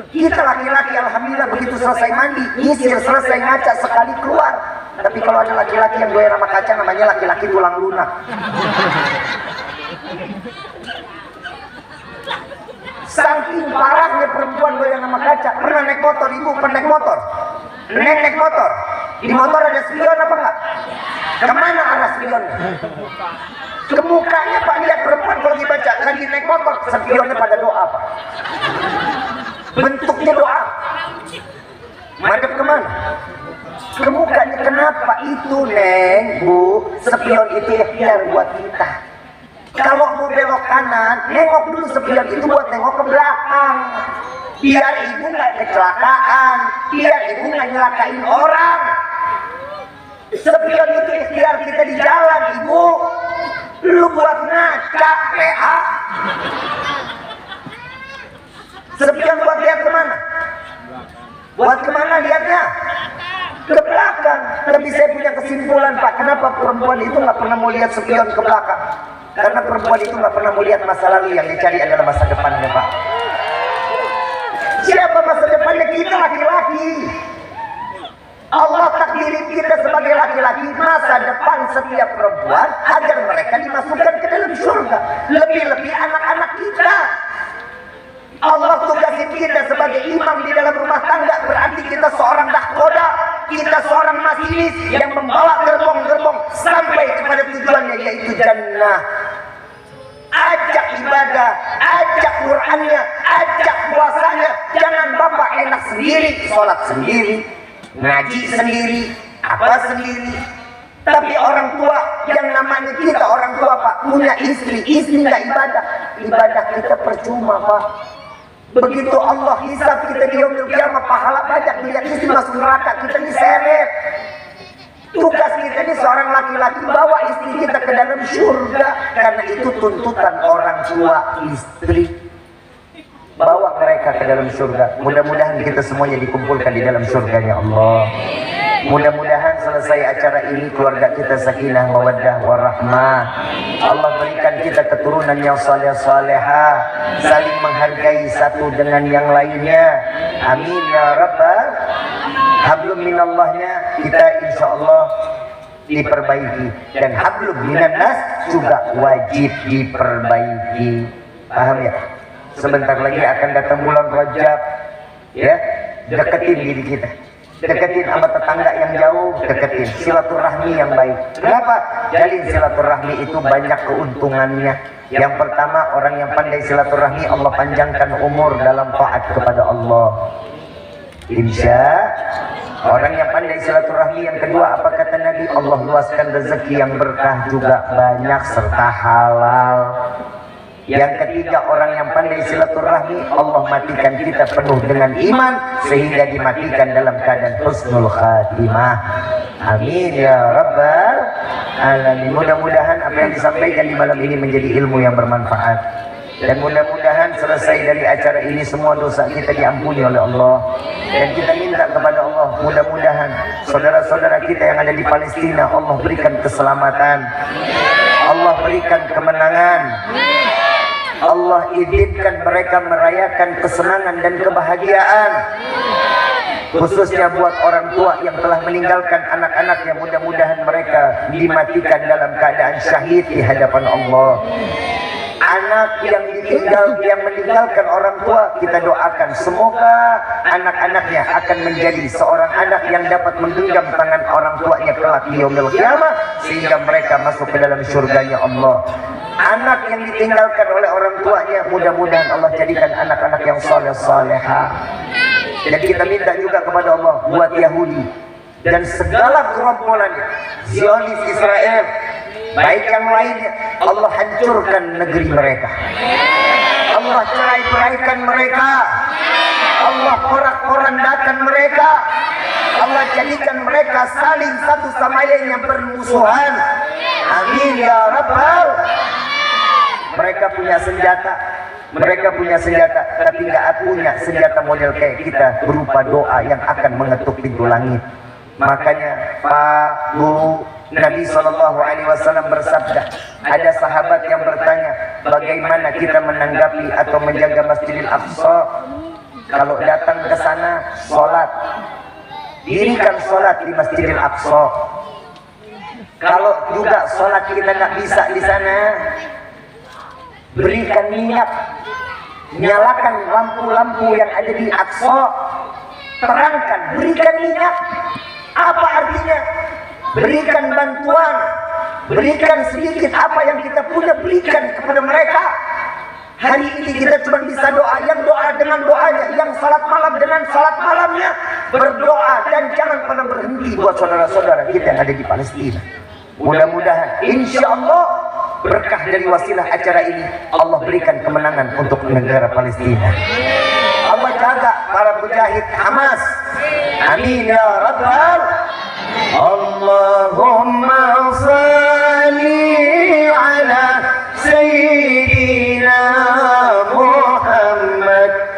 Kita laki-laki alhamdulillah begitu selesai mandi, nyisir, selesai ngaca, sekali keluar. Tapi kalau ada laki-laki yang doyan sama kaca, namanya laki-laki tulang lunak. Saking parahnya perempuan doyan sama kaca. Pernah naik motor, ibu pernah naik motor? Naik motor, di motor ada spion apa enggak? Kemana arah spionnya? Ke mukanya Pak, lihat perempuan kalau dibaca lagi naik motor, spionnya pada doa Pak. Bentuknya doa. Madep kemana? Ke mukanya. Kenapa itu Neng, Bu? Spion itu ikhtiar buat kita. Kalau mau belok kanan, nengok dulu spion itu buat nengok ke belakang. Biar ibu nggak kecelakaan, biar ibu nggak nyelakain orang. Spion itu ikhtiar kita di jalan, ibu. Lu buat ngaca, PA. Spion buat lihat kemana? Buat kemana lihatnya? Ke belakang. Tapi saya punya kesimpulan Pak, kenapa perempuan itu nggak pernah mau lihat spion ke belakang? Karena perempuan itu nggak pernah mau lihat masa lalu, yang dicari adalah masa depannya Pak. Siapa masa depannya? Kita laki-laki. Allah takdirin kita sebagai laki-laki, masa depan setiap perempuan agar mereka dimasukkan ke dalam surga. Lebih-lebih anak-anak kita. Allah tugasin kita sebagai imam di dalam rumah tangga, berarti kita seorang dahkoda, kita seorang masinis yang membawa gerbong-gerbong sampai kepada tujuannya, yaitu jannah. Ajak ibadah, ajak Qur'annya, ajak puasanya. Jangan bapak enak sendiri, sholat sendiri, ngaji sendiri, apa sendiri. Tapi orang tua, yang namanya kita orang tua Pak, punya istri nggak ibadah, ibadah kita percuma Pak. Begitu Allah hisab kita di yaumil qiyamah, pahala banyak, lihat istri masuk neraka, kita diseret. Tugas kita ini seorang laki-laki, bawa istri kita ke dalam surga. Karena itu tuntutan orang tua istri, bawa mereka ke dalam surga. Mudah-mudahan kita semuanya dikumpulkan di dalam surganya Allah. Mudah-mudahan selesai acara ini keluarga kita sakinah, mawaddah, warahmah. Allah berikan kita keturunan yang saleh-salehah, saling menghargai satu dengan yang lainnya. Amin ya rabbal. Hablum minallahnya kita insyaallah diperbaiki, dan hablum minannas juga wajib diperbaiki. Paham ya? Sebentar lagi akan datang bulan Rajab, ya, deketin diri kita, deketin sama tetangga yang jauh, deketin silaturahmi yang baik. Kenapa? Jalin silaturahmi itu banyak keuntungannya. Yang pertama, orang yang pandai silaturahmi Allah panjangkan umur dalam taat kepada Allah. Insya orang yang pandai silaturahmi. Yang kedua, apa kata Nabi? Allah luaskan rezeki yang berkah juga banyak serta halal. Yang ketiga, orang yang pandai silaturahmi, Allah matikan kita penuh dengan iman sehingga dimatikan dalam keadaan husnul khatimah. Amin ya rabbal alamin. Mudah-mudahan apa yang disampaikan di malam ini menjadi ilmu yang bermanfaat. Dan mudah-mudahan selesai dari acara ini semua dosa kita diampuni oleh Allah. Dan kita minta kepada Allah, mudah-mudahan saudara-saudara kita yang ada di Palestina, Allah berikan keselamatan, Allah berikan kemenangan, Allah izinkan mereka merayakan kesenangan dan kebahagiaan. Khususnya buat orang tua yang telah meninggalkan anak-anaknya, mudah-mudahan mereka dimatikan dalam keadaan syahid di hadapan Allah. Anak yang meninggalkan orang tua, kita doakan semoga anak-anaknya akan menjadi seorang anak yang dapat menggenggam tangan orang tuanya kelak di yaumil qiyamah sehingga mereka masuk ke dalam surganya Allah. Anak yang ditinggalkan oleh orang tuanya, mudah-mudahan Allah jadikan anak-anak yang saleh-salehah. Dan kita minta juga kepada Allah buat Yahudi dan segala gerombolannya, Zionis Israel, baik yang lainnya, Allah hancurkan negeri mereka. Allah cerai-beraikan mereka. Allah porak-porandakan mereka. Allah jadikan mereka saling satu sama lainnya bermusuhan. Amin ya Rabbal. Mereka punya senjata. Mereka punya senjata, tapi nggak punya senjata model kayak kita berupa doa yang akan mengetuk pintu langit. Makanya Pak Guru Nabi SAW bersabda, ada sahabat yang bertanya, bagaimana kita menanggapi atau menjaga Masjidil Aqsa? Kalau datang ke sana, sholat, dirikan sholat di Masjidil Aqsa. Kalau juga sholat kita nggak bisa di sana, berikan minyak, nyalakan lampu-lampu yang ada di Aqsa, terangkan, berikan minyak. Apa artinya? Berikan bantuan, berikan sedikit apa yang kita punya, berikan kepada mereka. Hari ini kita cuma bisa doa, yang doa dengan doanya, yang salat malam dengan salat malamnya, berdoa dan jangan pernah berhenti buat saudara-saudara kita yang ada di Palestina. Mudah-mudahan insya Allah berkah dari wasilah acara ini Allah berikan kemenangan untuk negara Palestina. Allah jaga para mujahid Hamas. Amin ya Rabbal. Allahumma salli ala Sayyidina Muhammad.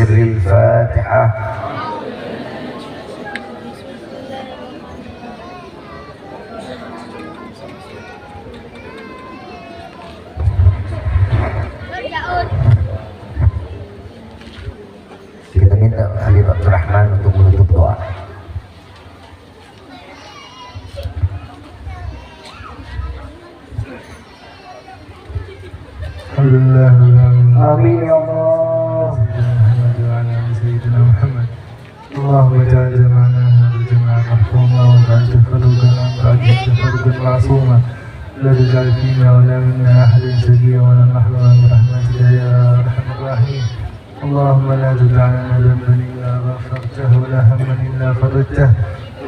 بسر الفاتحة. Kita minta Habib Abdurrahman untuk menutup doa. Alhamdulillah. Amin ya Allah. سيدنا محمد اللهم اجعل جمعنا هذا الجمع مرحوما واجعل تفرقنا بعد تفرقا معصوما لا تجعل فينا ولا منا احدا شقيا ولا محروما برحمتك يا ارحم الراحمين. اللهم لا تدع لنا ذنبا الا غفرته ولا هما الا فرجته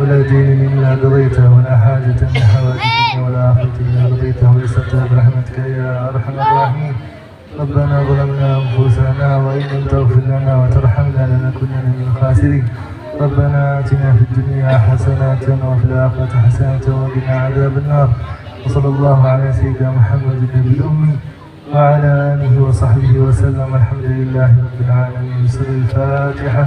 ولا دين الا قضيته ولا حاجه من حوائج الدنيا والاخره الا قضيته ويسرتها برحمتك يا ارحم الراحمين. ربنا ظلمنا أنفسنا وإن لم تغفر لنا وترحمنا لنكونن من الخاسرين. ربنا آتنا في الدنيا حسنة وفي الآخرة حسنة وقنا عذاب النار. وصلى الله على سيدنا محمد النبي الأمي وعلى آله وصحبه وسلم. الحمد لله رب العالمين. بسر الفاتحة.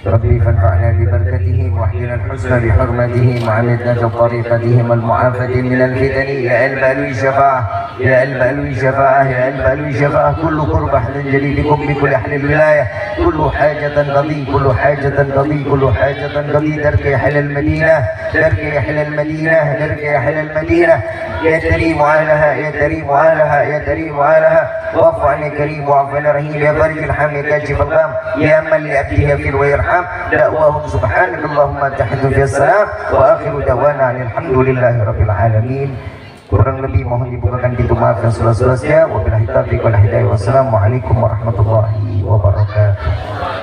ربي فانفعنا ببركتهم واحلنا الحسن بحرمتهم وعمدنا طريقتهم المعافاة من الفتن. يا البال الشفاعة يا البال الشفاعة يا البال الشفاعة. كل قرب أحد جليلكم بكل أهل الولاية. كل حاجة قضي كل حاجة قضي كل حاجة قضي. درك يحل المدينة درك يحل المدينة درك يحل المدينة. يا كريم علها يا كريم علها يا كريم علها. واعف عن كريم واعف عن رحيم. يا فرج الحم يا كاشف الغم يا من لأبدها في ويرحم. دعواهم سبحانك اللهم تحت في السلام وآخر دعوانا الحمد لله رب العالمين. Kurang lebih mohon dibukakan pintu maaf dan selas-selasnya. Wabillahi taufiq wal hidayah. Wassalamualaikum warahmatullahi wabarakatuh.